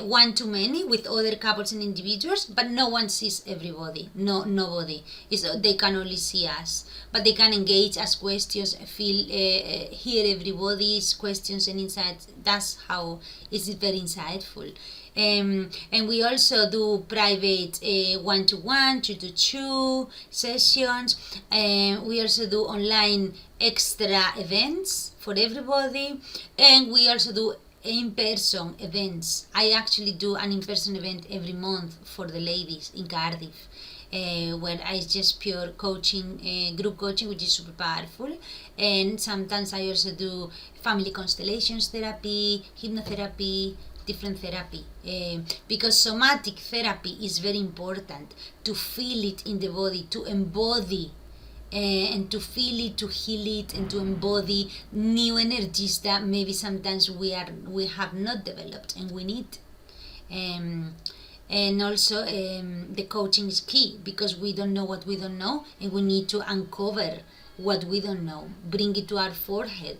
one to many with other couples and individuals. But no one sees everybody. Nobody. They can only see us. But they can engage, ask questions, hear everybody's questions and insights. That's how it's very insightful. And we also do private 1-to-1, 2-to-2 sessions. We also do online extra events for everybody. And we also do in-person events. I actually do an in-person event every month for the ladies in Cardiff. Where it's just pure coaching, group coaching, which is super powerful. And sometimes I also do family constellations therapy, hypnotherapy, different therapy, because somatic therapy is very important to feel it in the body, to embody and to feel it, to heal it, and to embody new energies that maybe sometimes we have not developed and we need. And also the coaching is key because we don't know what we don't know, and we need to uncover what we don't know, bring it to our forehead,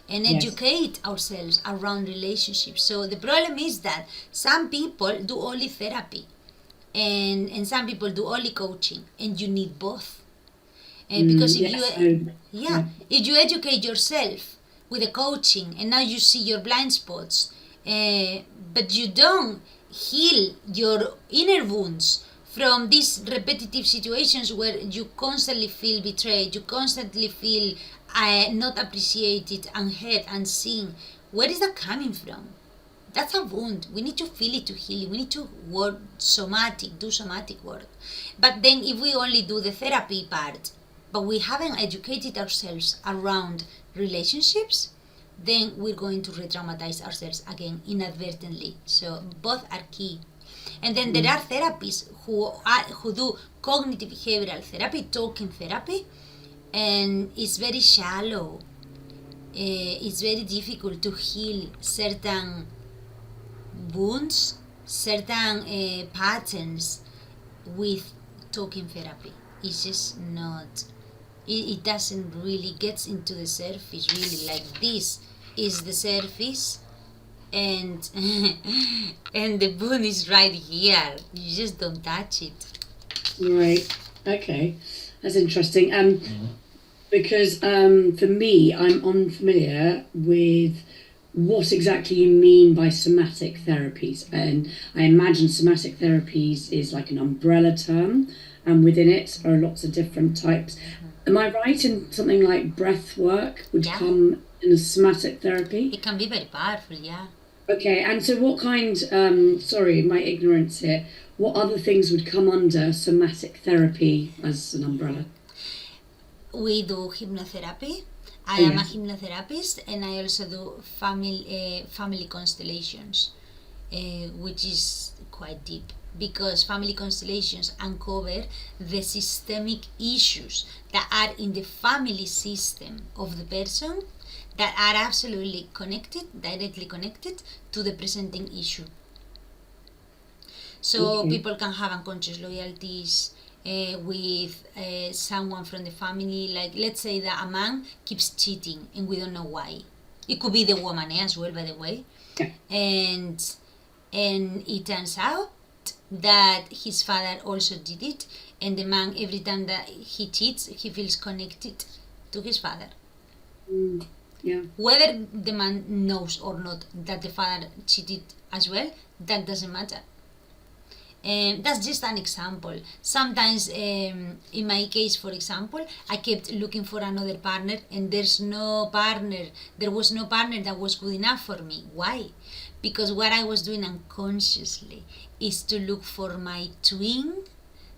and educate ourselves around relationships. So the problem is that some people do only therapy and some people do only coaching, and you need both. Because if you educate yourself with the coaching and now you see your blind spots, but you don't heal your inner wounds from these repetitive situations where you constantly feel betrayed, you constantly feel not appreciated, unheard, unseen. Where is that coming from? That's a wound. We need to feel it to heal it. We need to do somatic work. But then if we only do the therapy part, but we haven't educated ourselves around relationships, then we're going to re-traumatize ourselves again inadvertently. So both are key. And then there are therapists who do cognitive behavioral therapy, talking therapy, and it's very shallow. It's very difficult to heal certain wounds, certain patterns with talking therapy. It's just not. It doesn't really get into the surface. Really, like this is the surface, and and the bone is right here. You just don't touch it. Right. Okay. That's interesting. Because for me, I'm unfamiliar with what exactly you mean by somatic therapies, and I imagine somatic therapies is like an umbrella term, and within it are lots of different types. Am I right in something like breath work would come in a somatic therapy? It can be very powerful, yeah. Okay, and so what kind, sorry, my ignorance here, what other things would come under somatic therapy as an umbrella? We do hypnotherapy. I am a hypnotherapist, and I also do family constellations, which is quite deep, because family constellations uncover the systemic issues that are in the family system of the person that are absolutely directly connected to the presenting issue. So people can have unconscious loyalties with someone from the family. Like, let's say that a man keeps cheating and we don't know why. It could be the woman as well, by the way. And it turns out that his father also did it, and the man, every time that he cheats, he feels connected to his father. Yeah. Whether the man knows or not that the father cheated as well, that doesn't matter. That's just an example. Sometimes, in my case, for example, I kept looking for another partner, and there was no partner that was good enough for me. Why? Because what I was doing unconsciously is to look for my twin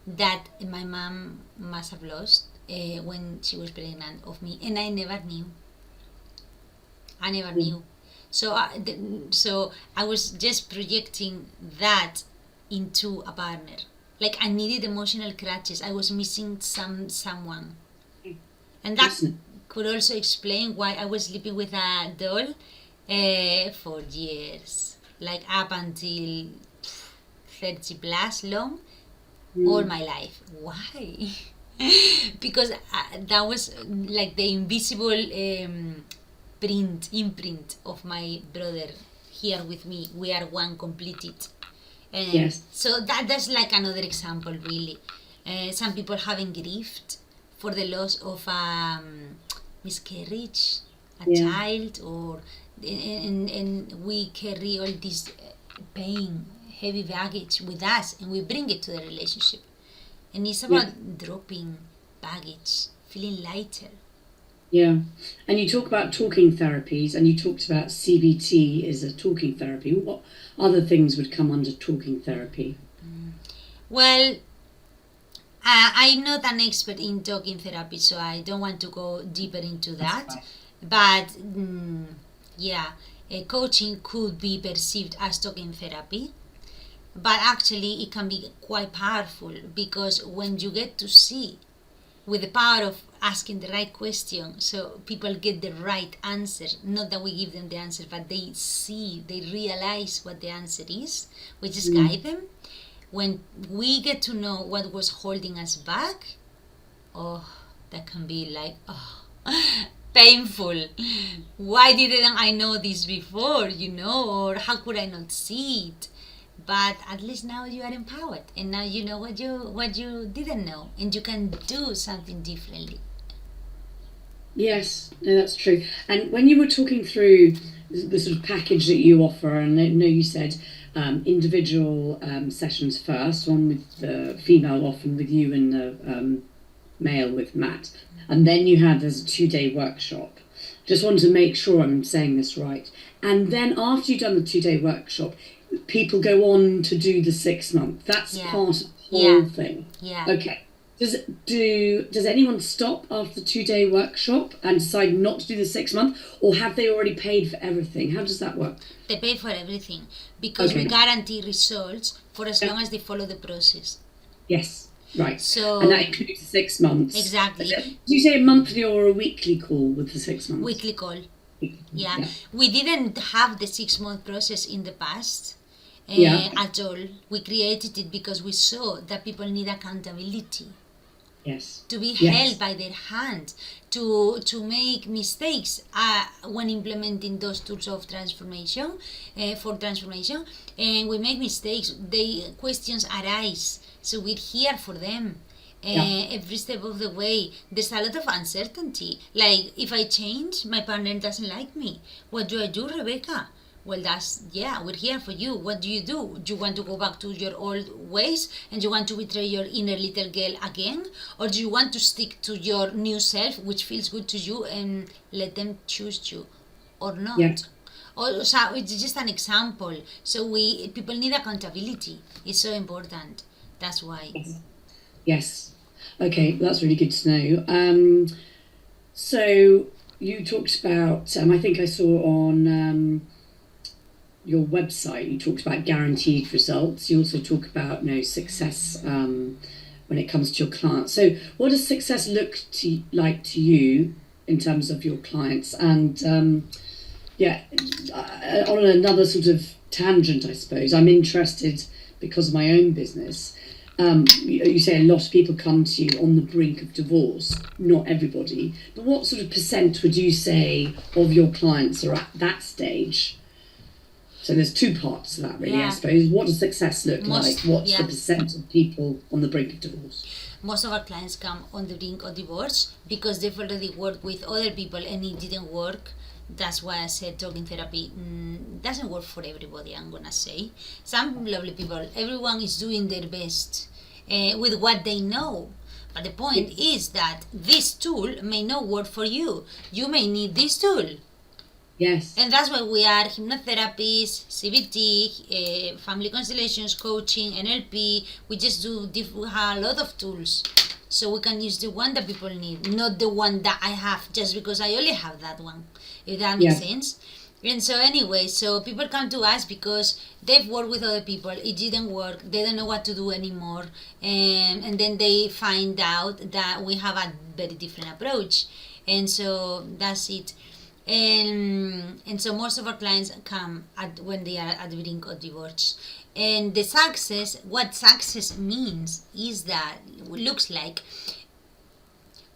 that my mom must have lost when she was pregnant of me, and I never knew. I never knew. So I was just projecting that into a partner. Like I needed emotional crutches. I was missing someone, and that could also explain why I was sleeping with a doll for years, like up until 30 plus long, all my life. Why? Because that was like the invisible imprint of my brother here with me. We are one completed. Yes. So that's like another example, really. Some people having grieved for the loss of miscarriage, a child, or and we carry all this pain, heavy baggage with us, and we bring it to the relationship. And it's about dropping baggage, feeling lighter. Yeah. And you talk about talking therapies, and you talked about CBT is a talking therapy. What other things would come under talking therapy? Well, I'm not an expert in talking therapy, so I don't want to go deeper into that. But coaching could be perceived as talking therapy. But actually, it can be quite powerful, because when you get to see with the power of asking the right question, so people get the right answer, not that we give them the answer, but they realize what the answer is, we just guide them. When we get to know what was holding us back, that can be like painful. Why didn't I know this before, or how could I not see it? But at least now you are empowered, and now you know what you didn't know, and you can do something differently. Yes, no, that's true. And when you were talking through the sort of package that you offer, and I know you said individual sessions first, one with the female, often with you, and the male with Matt, and then you had there's a 2-day workshop. Just wanted to make sure I'm saying this right. And then after you've done the 2-day workshop, people go on to do the 6 month. That's part of the whole thing. Yeah. Okay. Does anyone stop after the 2-day workshop and decide not to do the 6 month, or have they already paid for everything? How does that work? They pay for everything, because we guarantee results for as long as they follow the process. Yes. Right. So, and that includes the 6 months. Exactly. Do you say a monthly or a weekly call with the 6 months? Weekly call. Yeah. We didn't have the 6 month process in the past. At all. We created it because we saw that people need accountability. Yes. To be held by their hand, to make mistakes when implementing those tools of transformation, for transformation, and we make mistakes. Questions arise, so we're here for them. Every step of the way. There's a lot of uncertainty. Like, if I change, my partner doesn't like me. What do I do, Rebecca? Well, we're here for you. What do? Do you want to go back to your old ways, and you want to betray your inner little girl again? Or do you want to stick to your new self, which feels good to you, and let them choose you or not? Yeah. So it's just an example. So people need accountability. It's so important. That's why. Yes. Okay, that's really good to know. So you talked about, I think I saw on your website, you talked about guaranteed results. You also talk about success when it comes to your clients. So what does success look like to you in terms of your clients? And on another sort of tangent, I suppose, I'm interested because of my own business. You say a lot of people come to you on the brink of divorce, not everybody, but what sort of percent would you say of your clients are at that stage? So there's two parts to that, really, I Yeah. suppose. What does success look like? What's Yeah. the percent of people on the brink of divorce? Most of our clients come on the brink of divorce because they've already worked with other people and it didn't work. That's why I said talking therapy doesn't work for everybody, I'm gonna say. Some lovely people, everyone is doing their best with what they know. But the point is that this tool may not work for you. You may need this tool. Yes. And that's why we are hypnotherapists, CBT, family constellations, coaching, NLP. We just do we have a lot of tools. So we can use the one that people need, not the one that I have just because I only have that one. If that makes sense. And so anyway, so people come to us because they've worked with other people, it didn't work, they don't know what to do anymore, and then they find out that we have a very different approach. And so that's it. And so most of our clients come when they are at the brink of divorce. And the success, what success means is that looks like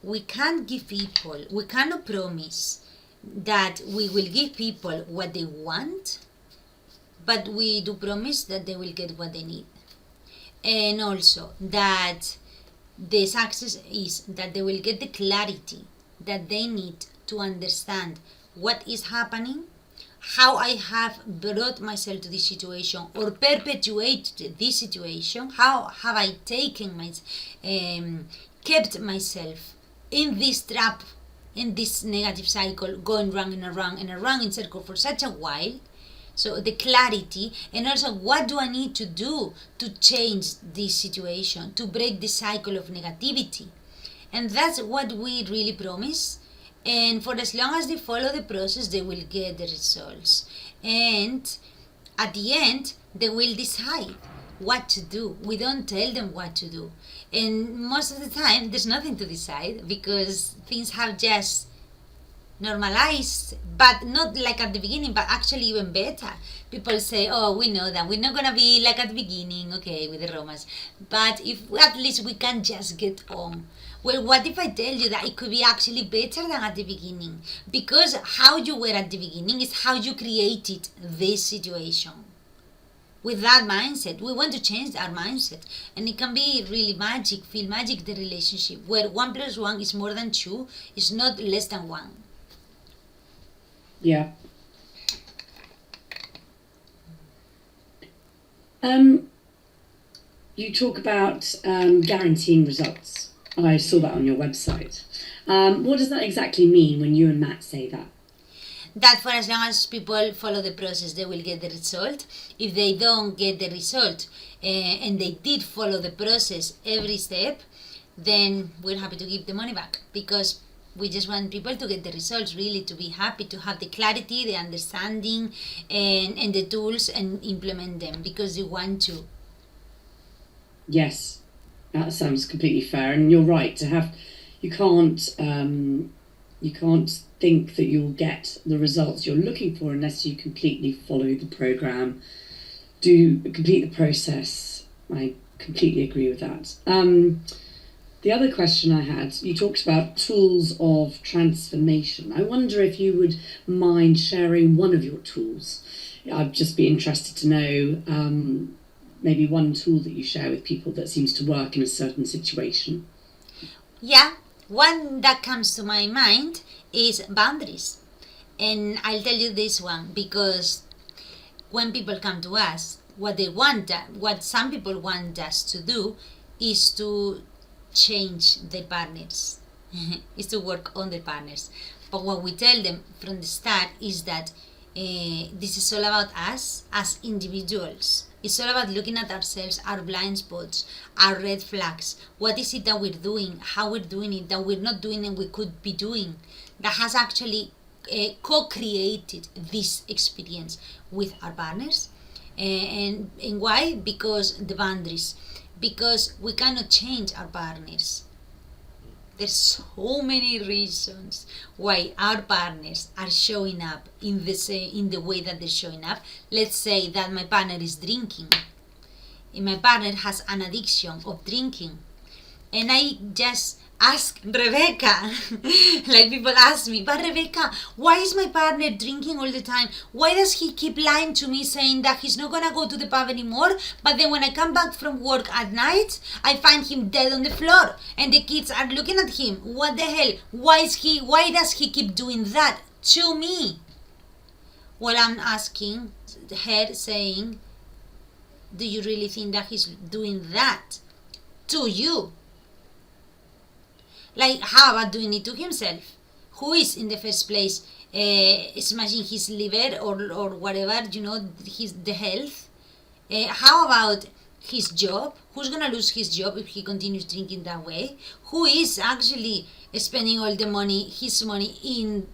we can't give people, we cannot promise that we will give people what they want, but we do promise that they will get what they need. And also that the success is that they will get the clarity that they need to understand what is happening, how I have brought myself to this situation or perpetuated this situation, how have I taken kept myself in this trap, in this negative cycle, going round and around and around in circle for such a while. So the clarity, and also what do I need to do to change this situation, to break the cycle of negativity. And that's what we really promise. And for as long as they follow the process, they will get the results. And at the end, they will decide what to do. We don't tell them what to do. And most of the time, there's nothing to decide because things have just normalized, but not like at the beginning, but actually even better. People say, oh, we know that we're not gonna be like at the beginning, okay, with the romance, but if at least we can just get on. Well, what if I tell you that it could be actually better than at the beginning? Because how you were at the beginning is how you created this situation. With that mindset, we want to change our mindset, and it can be really magic, feel magic, the relationship where 1 + 1 is more than 2, is not less than 1. Yeah. You talk about guaranteeing results. I saw that on your website. What does that exactly mean when you and Matt say that? That for as long as people follow the process, they will get the result. If they don't get the result and they did follow the process every step, then we're happy to give the money back, because we just want people to get the results, really, to be happy, to have the clarity, the understanding, and the tools, and implement them because they want to. Yes, that sounds completely fair, and you're right. You can't think that you'll get the results you're looking for unless you completely follow the program, complete the process. I completely agree with that. The other question I had, you talked about tools of transformation. I wonder if you would mind sharing one of your tools. I'd just be interested to know maybe one tool that you share with people that seems to work in a certain situation. Yeah, one that comes to my mind is boundaries. And I'll tell you this one because when people come to us, what some people want us to do is to change their partners, is to work on their partners. But what we tell them from the start is that this is all about us as individuals. It's all about looking at ourselves, our blind spots, our red flags. What is it that we're doing, how we're doing it, that we're not doing and we could be doing, that has actually co-created this experience with our partners. And why? Because the boundaries. Because we cannot change our partners. There's so many reasons why our partners are showing up in the way that they're showing up. Let's say that my partner is drinking, and my partner has an addiction of drinking. And I just ask Rebecca, like people ask me, but Rebecca, why is my partner drinking all the time? Why does he keep lying to me saying that he's not gonna go to the pub anymore? But then when I come back from work at night, I find him dead on the floor and the kids are looking at him. What the hell? Why does he keep doing that to me? Well, I'm asking her, saying, do you really think that he's doing that to you? Like, how about doing it to himself? Who is in the first place smashing his liver or whatever, the health? How about his job? Who's gonna lose his job if he continues drinking that way? Who is actually spending all the money, his money,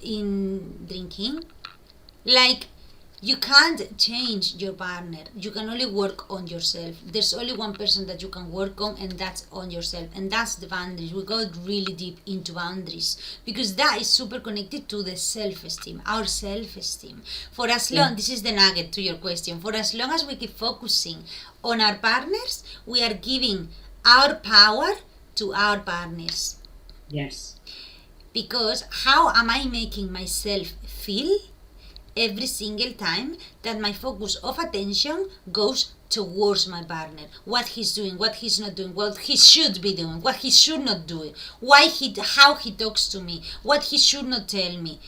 in drinking? Like, you can't change your partner. You can only work on yourself. There's only one person that you can work on, and that's on yourself. And that's the boundaries. We go really deep into boundaries because that is super connected to the self-esteem, our self-esteem. For as long, this is the nugget to your question, for as long as we keep focusing on our partners, we are giving our power to our partners. Yes. Because how am I making myself feel every single time that my focus of attention goes towards my partner? What he's doing, what he's not doing, what he should be doing, what he should not do, how he talks to me, what he should not tell me.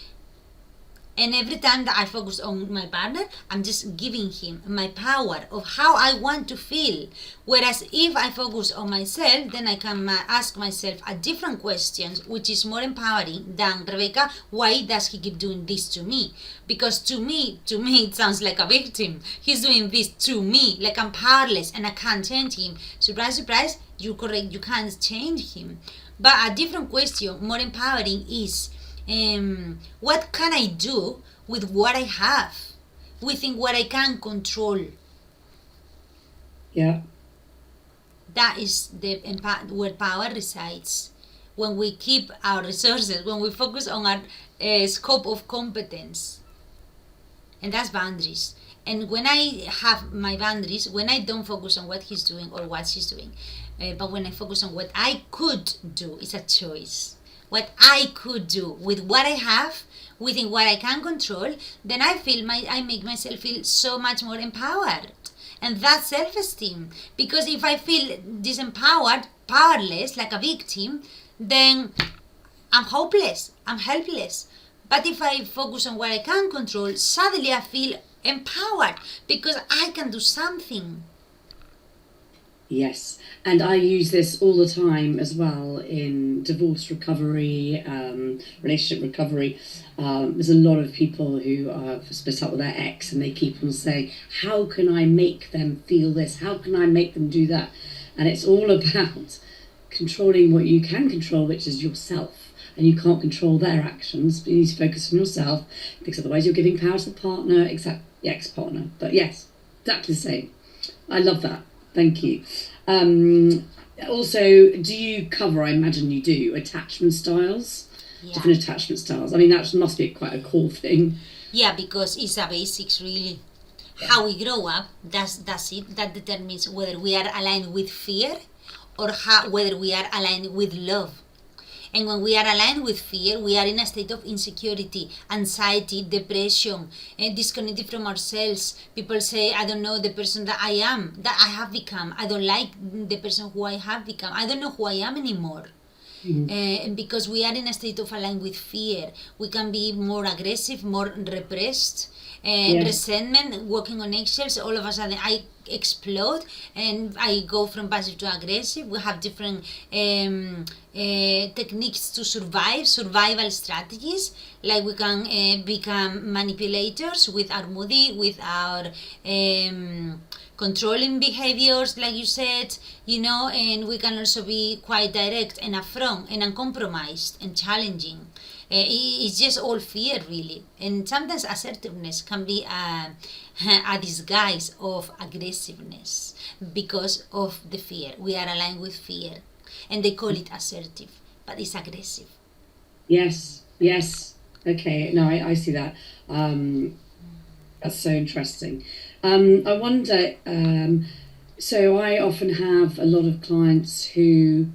And every time that I focus on my partner, I'm just giving him my power of how I want to feel. Whereas if I focus on myself, then I can ask myself a different questions, which is more empowering than, Rebecca, why does he keep doing this to me? Because to me, it sounds like a victim. He's doing this to me, like I'm powerless and I can't change him. Surprise, surprise, you're correct, you can't change him. But a different question, more empowering, is, what can I do with what I have, within what I can control? Yeah. That is where power resides. When we keep our resources, when we focus on our scope of competence, and that's boundaries. And when I have my boundaries, when I don't focus on what he's doing or what she's doing, but when I focus on what I could do, it's a choice. What I could do with what I have, within what I can control, then I make myself feel so much more empowered. And that's self-esteem. Because if I feel disempowered, powerless, like a victim, then I'm hopeless, I'm helpless. But if I focus on what I can control, suddenly I feel empowered because I can do something. Yes, and I use this all the time as well in divorce recovery, relationship recovery. There's a lot of people who have split up with their ex and they keep on saying, how can I make them feel this? How can I make them do that? And it's all about controlling what you can control, which is yourself. And you can't control their actions, but you need to focus on yourself, because otherwise you're giving power to the partner, except the ex-partner. But yes, exactly the same. I love that. Thank you. Also, do you cover, I imagine you do, attachment styles? Yeah. Different attachment styles. I mean, that must be quite a core thing. Yeah, because it's a basics, really. Yeah. How we grow up, that's it. That determines whether we are aligned with fear or whether we are aligned with love. And when we are aligned with fear, we are in a state of insecurity, anxiety, depression, and disconnected from ourselves. People say, I don't know the person that I am, that I have become. I don't like the person who I have become. I don't know who I am anymore. And because we are in a state of aligned with fear, we can be more aggressive, more repressed, resentment, walking on eggshells. All of a sudden, I explode and I go from passive to aggressive. We have different techniques to survival strategies. Like we can become manipulators with our moody, with our controlling behaviors, like you said, and we can also be quite direct and upfront and uncompromised and challenging. It's just all fear, really. And sometimes assertiveness can be a disguise of aggressiveness because of the fear. We are aligned with fear. And they call it assertive, but it's aggressive. Yes. Okay, no, I see that. That's so interesting. I wonder, so I often have a lot of clients who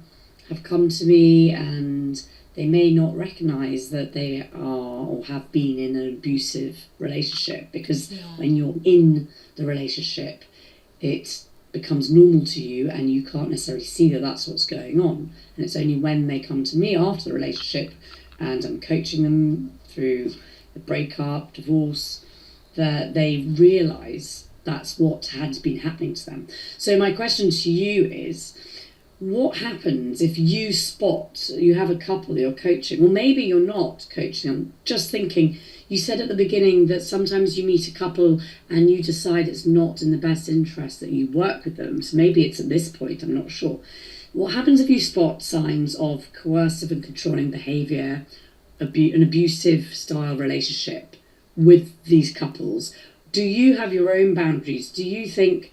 have come to me and they may not recognize that they are or have been in an abusive relationship, because when you're in the relationship, it becomes normal to you and you can't necessarily see that that's what's going on. And it's only when they come to me after the relationship and I'm coaching them through the breakup, divorce, that they realize that's what had been happening to them. So my question to you is, what happens if you spot, you have a couple you're coaching, or maybe you're not coaching them, just thinking, you said at the beginning that sometimes you meet a couple and you decide it's not in the best interest that you work with them. So maybe it's at this point, I'm not sure. What happens if you spot signs of coercive and controlling behaviour, an abusive style relationship with these couples? Do you have your own boundaries? Do you think,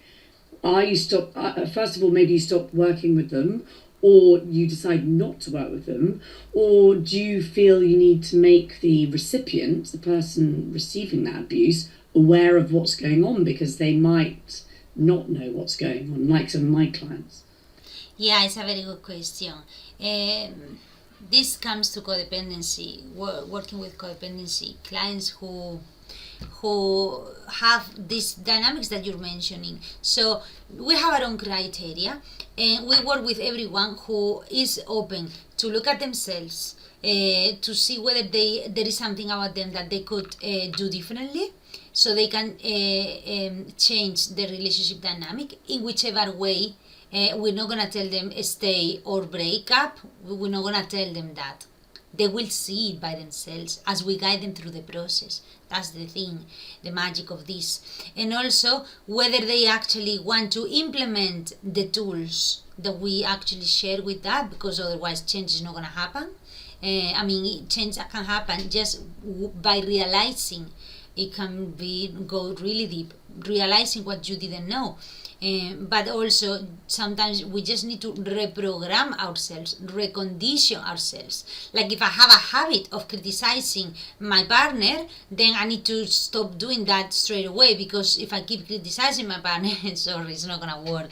first of all, maybe you stop working with them, or you decide not to work with them, or do you feel you need to make the recipient, the person receiving that abuse, aware of what's going on, because they might not know what's going on, like some of my clients? Yeah, it's a very good question. This comes to codependency, working with codependency, clients who have these dynamics that you're mentioning. So we have our own criteria, and we work with everyone who is open to look at themselves, to see whether there is something about them that they could do differently, so they can change the relationship dynamic in whichever way. We're not going to tell them stay or break up. We're not going to tell them that. They will see it by themselves as we guide them through the process. That's the thing, the magic of this. And also whether they actually want to implement the tools that we actually share with that, because otherwise change is not going to happen. Change can happen just by realizing. It can go really deep, realizing what you didn't know. But also sometimes we just need to reprogram ourselves, recondition ourselves. Like if I have a habit of criticizing my partner, then I need to stop doing that straight away, because if I keep criticizing my partner, sorry, it's not gonna work.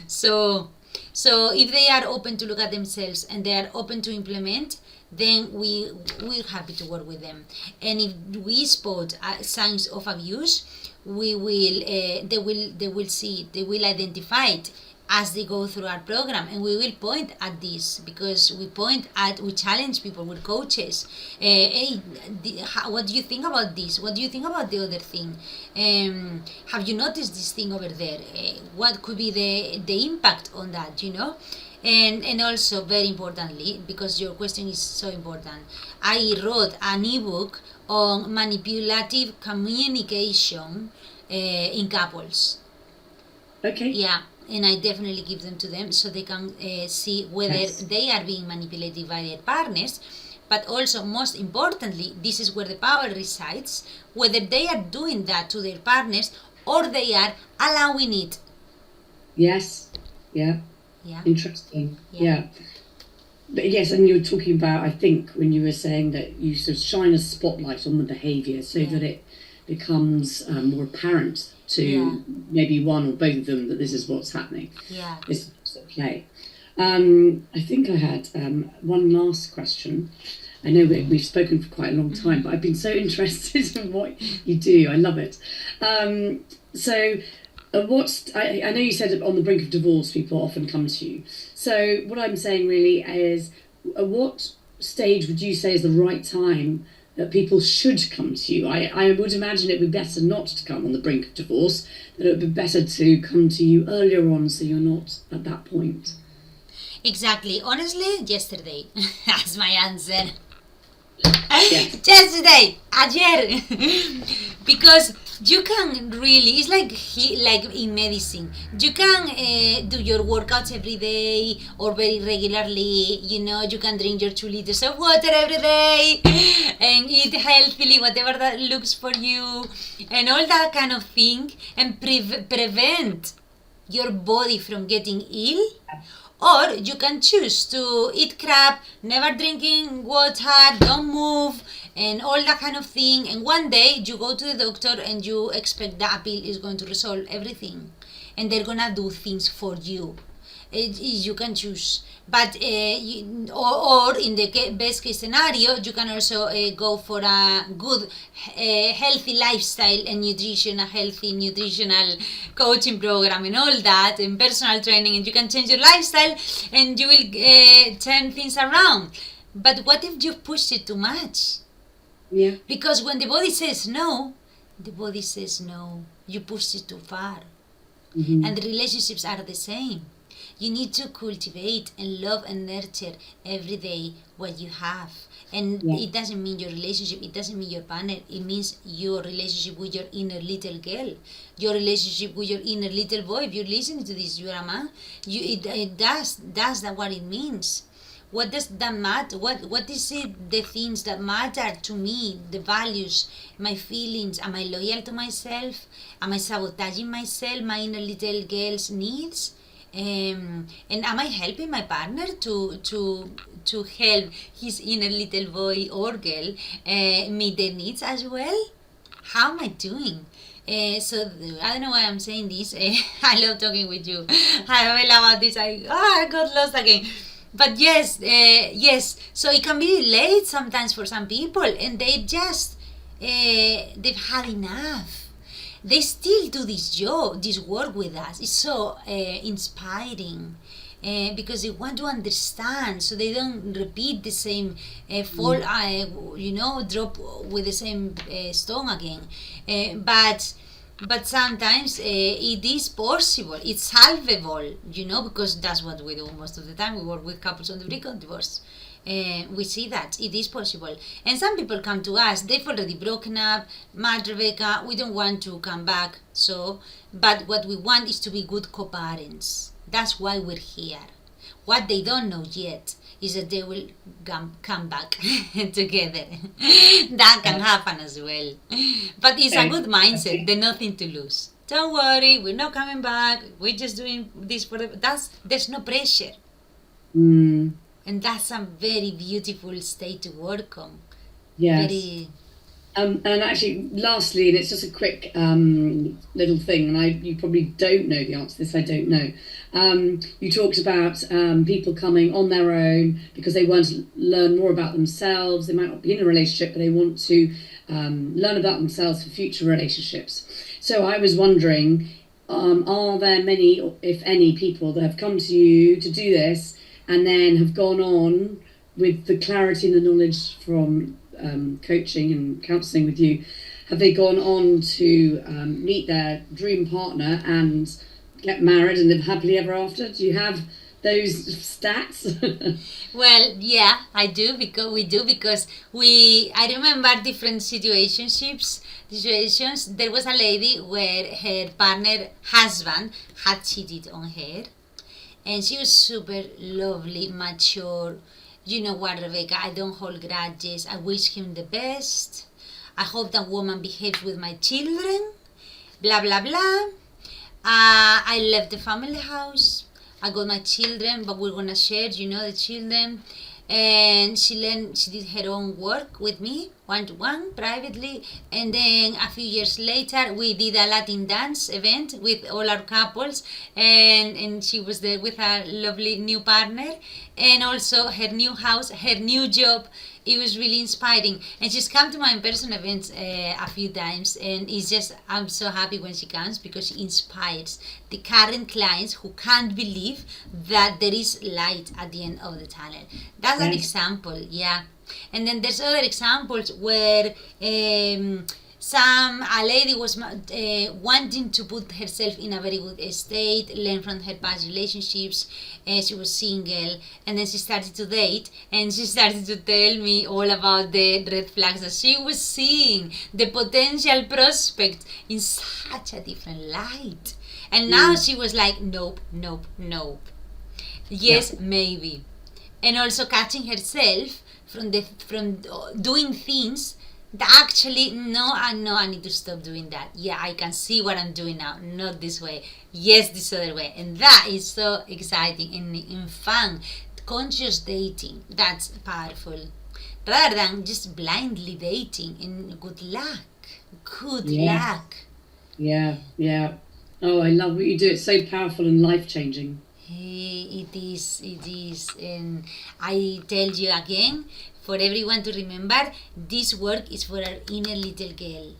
So if they are open to look at themselves and they are open to implement, then we're happy to work with them. And if we spot signs of abuse, they will see it, they will identify it as they go through our program, and we will point at this, because we challenge people with coaches. What do you think about this? What do you think about the other thing? Have you noticed this thing over there? What could be the impact on that, And also, very importantly, because your question is so important, I wrote an ebook on manipulative communication in couples. Okay. Yeah, and I definitely give them to them so they can see whether they are being manipulated by their partners, but also, most importantly, this is where the power resides, whether they are doing that to their partners or they are allowing it. Yes. Yeah. Yeah. Interesting. Yeah. But yes, and you were talking about, I think, when you were saying that you sort of shine a spotlight on the behaviour so that it becomes more apparent to maybe one or both of them that this is what's happening. Yeah. This is okay. I think I had one last question. I know we've spoken for quite a long time, but I've been so interested in what you do. I love it. I know you said on the brink of divorce, people often come to you. So what I'm saying really is, at what stage would you say is the right time that people should come to you? I would imagine it would be better not to come on the brink of divorce, that it would be better to come to you earlier on so you're not at that point. Exactly. Honestly, yesterday. That's my answer. Yes. Yesterday, ayer. Because you can really, it's like in medicine, you can do your workouts every day or very regularly, you can drink your 2 liters of water every day and eat healthily, whatever that looks for you, and all that kind of thing, and prevent your body from getting ill. Or you can choose to eat crap, never drinking water, don't move, and all that kind of thing. And one day you go to the doctor and you expect that a pill is going to resolve everything. And they're going to do things for you. You can choose. But or in the best case scenario, you can also go for a good, healthy lifestyle and nutrition, a healthy nutritional coaching program and all that, and personal training, and you can change your lifestyle and you will turn things around. But what if you push it too much? Yeah. Because when the body says no, the body says no. You push it too far. Mm-hmm. And the relationships are the same. You need to cultivate and love and nurture every day what you have. And it doesn't mean your relationship, it doesn't mean your partner, it means your relationship with your inner little girl, your relationship with your inner little boy. If you're listening to this, you're a man, that's what it means. What does that matter? What is it, the things that matter to me, the values, my feelings? Am I loyal to myself? Am I sabotaging myself, my inner little girl's needs? And am I helping my partner to help his inner little boy or girl meet their needs as well? How am I doing? So I don't know why I'm saying this. I love talking with you. I will about this. I got lost again. But yes. So it can be late sometimes for some people, and they just they've had enough. They still do this work with us. It's so inspiring. Because they want to understand, so they don't repeat the same drop with the same stone again. But sometimes it is possible. It's solvable, because that's what we do most of the time. We work with couples on the brink of divorce. We see that it is possible. And some people come to us, they've already broken up. Matt, Rebecca, we don't want to come back. But what we want is to be good co-parents. That's why we're here. What they don't know yet is that they will come back together. That can happen as well. But it's a good mindset, the nothing to lose. Don't worry, we're not coming back. We're just doing this there's no pressure. And that's a very beautiful state to work on. Yes. And actually, lastly, and it's just a quick little thing, and you probably don't know the answer to this, I don't know. You talked about people coming on their own because they want to learn more about themselves. They might not be in a relationship, but they want to learn about themselves for future relationships. So I was wondering, are there many, if any, people that have come to you to do this and then have gone on with the clarity and the knowledge from coaching and counselling with you? Have they gone on to meet their dream partner and get married and live happily ever after? Do you have those stats? Well, yeah, I do, because I remember different situations. There was a lady where her husband had cheated on her, and she was super lovely, mature. You know what, Rebecca, I don't hold grudges. I wish him the best. I hope that woman behaves with my children. Blah, blah, blah. I left the family house. I got my children, but we're going to share, the children. And she did her own work with me, one-to-one, privately. And then a few years later, we did a Latin dance event with all our couples. And she was there with her lovely new partner. And also her new house, her new job. It was really inspiring. And she's come to my in-person events a few times. And I'm so happy when she comes, because she inspires the current clients who can't believe that there is light at the end of the tunnel. That's an example, yeah. And then there's other examples where a lady was wanting to put herself in a very good state, learn from her past relationships. She was single, and then she started to date, and she started to tell me all about the red flags that she was seeing, the potential prospect in such a different light. And now she was like, nope. Yes, maybe. And also catching herself from doing things that actually, I need to stop doing that. Yeah, I can see what I'm doing now, not this way. Yes, this other way. And that is so exciting and fun. Conscious dating, that's powerful. Rather than just blindly dating. And good luck. Good luck. Yeah. Oh, I love what you do. It's so powerful and life-changing. It is, and I tell you again, for everyone to remember, this work is for our inner little girl,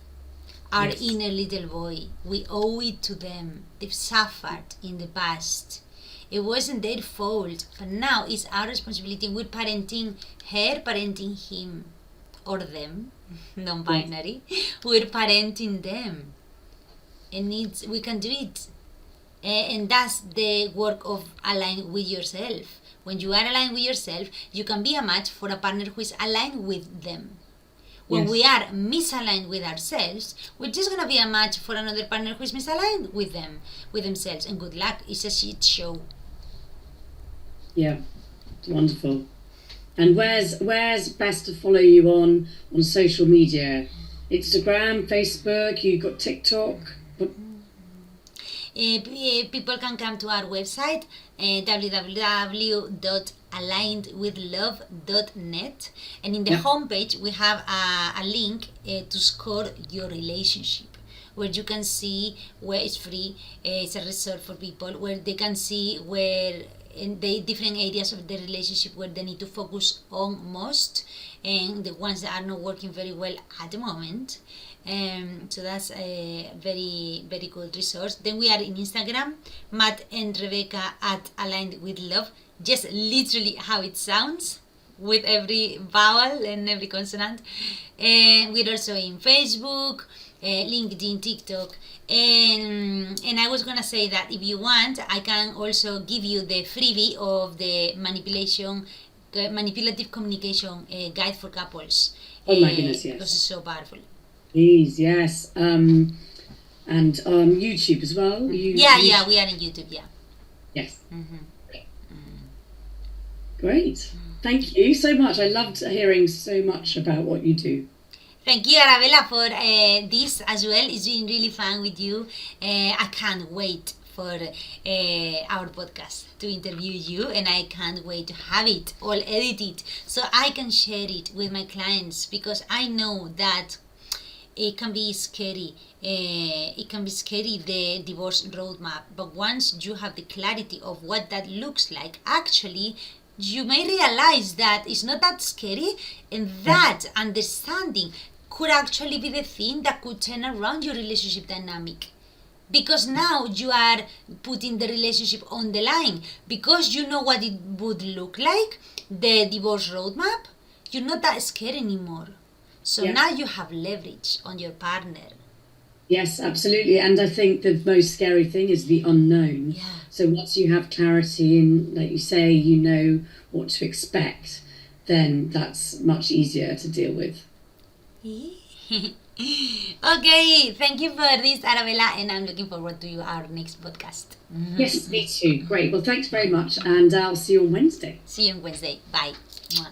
our Yes. inner little boy. We owe it to them. They've suffered in the past. It wasn't their fault, but now it's our responsibility. We're parenting her, parenting him, or them, non-binary. We're parenting them, and we can do it. And that's the work of align with yourself. When you are aligned with yourself, you can be a match for a partner who is aligned with them. When Yes. we are misaligned with ourselves, we're just gonna be a match for another partner who is misaligned with them, with themselves. And good luck, it's a shit show. Yeah, it's wonderful. And where's best to follow you on social media? Instagram, Facebook, you got TikTok. But People can come to our website, www.alignedwithlove.net, and in the Yeah. homepage we have a link to score your relationship, where you can see where it's free. It's a resource for people where they can see where in the different areas of the relationship where they need to focus on most, and the ones that are not working very well at the moment. So that's a very, very good resource. Then we are in Instagram, Matt and Rebecca at Aligned with Love, just literally how it sounds, with every vowel and every consonant. And we're also in Facebook, LinkedIn, TikTok. And I was gonna say that if you want, I can also give you the freebie of the manipulative communication guide for couples. Oh my goodness, yes. Because it's so powerful. please, yes. And YouTube as well. Yeah, we are in YouTube. Yeah. Yes. Mm-hmm. Great. Thank you so much. I loved hearing so much about what you do. Thank you, Arabella, for this as well. It's been really fun with you. I can't wait for our podcast to interview you, and I can't wait to have it all edited so I can share it with my clients, because I know that it can be scary. It can be scary, the divorce roadmap, but once you have the clarity of what that looks like, actually you may realize that it's not that scary, and that understanding could actually be the thing that could turn around your relationship dynamic. Because now you are putting the relationship on the line, because you know what it would look like, the divorce roadmap. You're not that scared anymore. So Yeah. now you have leverage on your partner. Yes, absolutely. And I think the most scary thing is the unknown. Yeah. So once you have clarity and, like you say, you know what to expect, then that's much easier to deal with. Okay, thank you for this, Arabella, and I'm looking forward to our next podcast. Yes, me too. Great. Well, thanks very much. And I'll see you on Wednesday. See you on Wednesday. Bye. Mwah.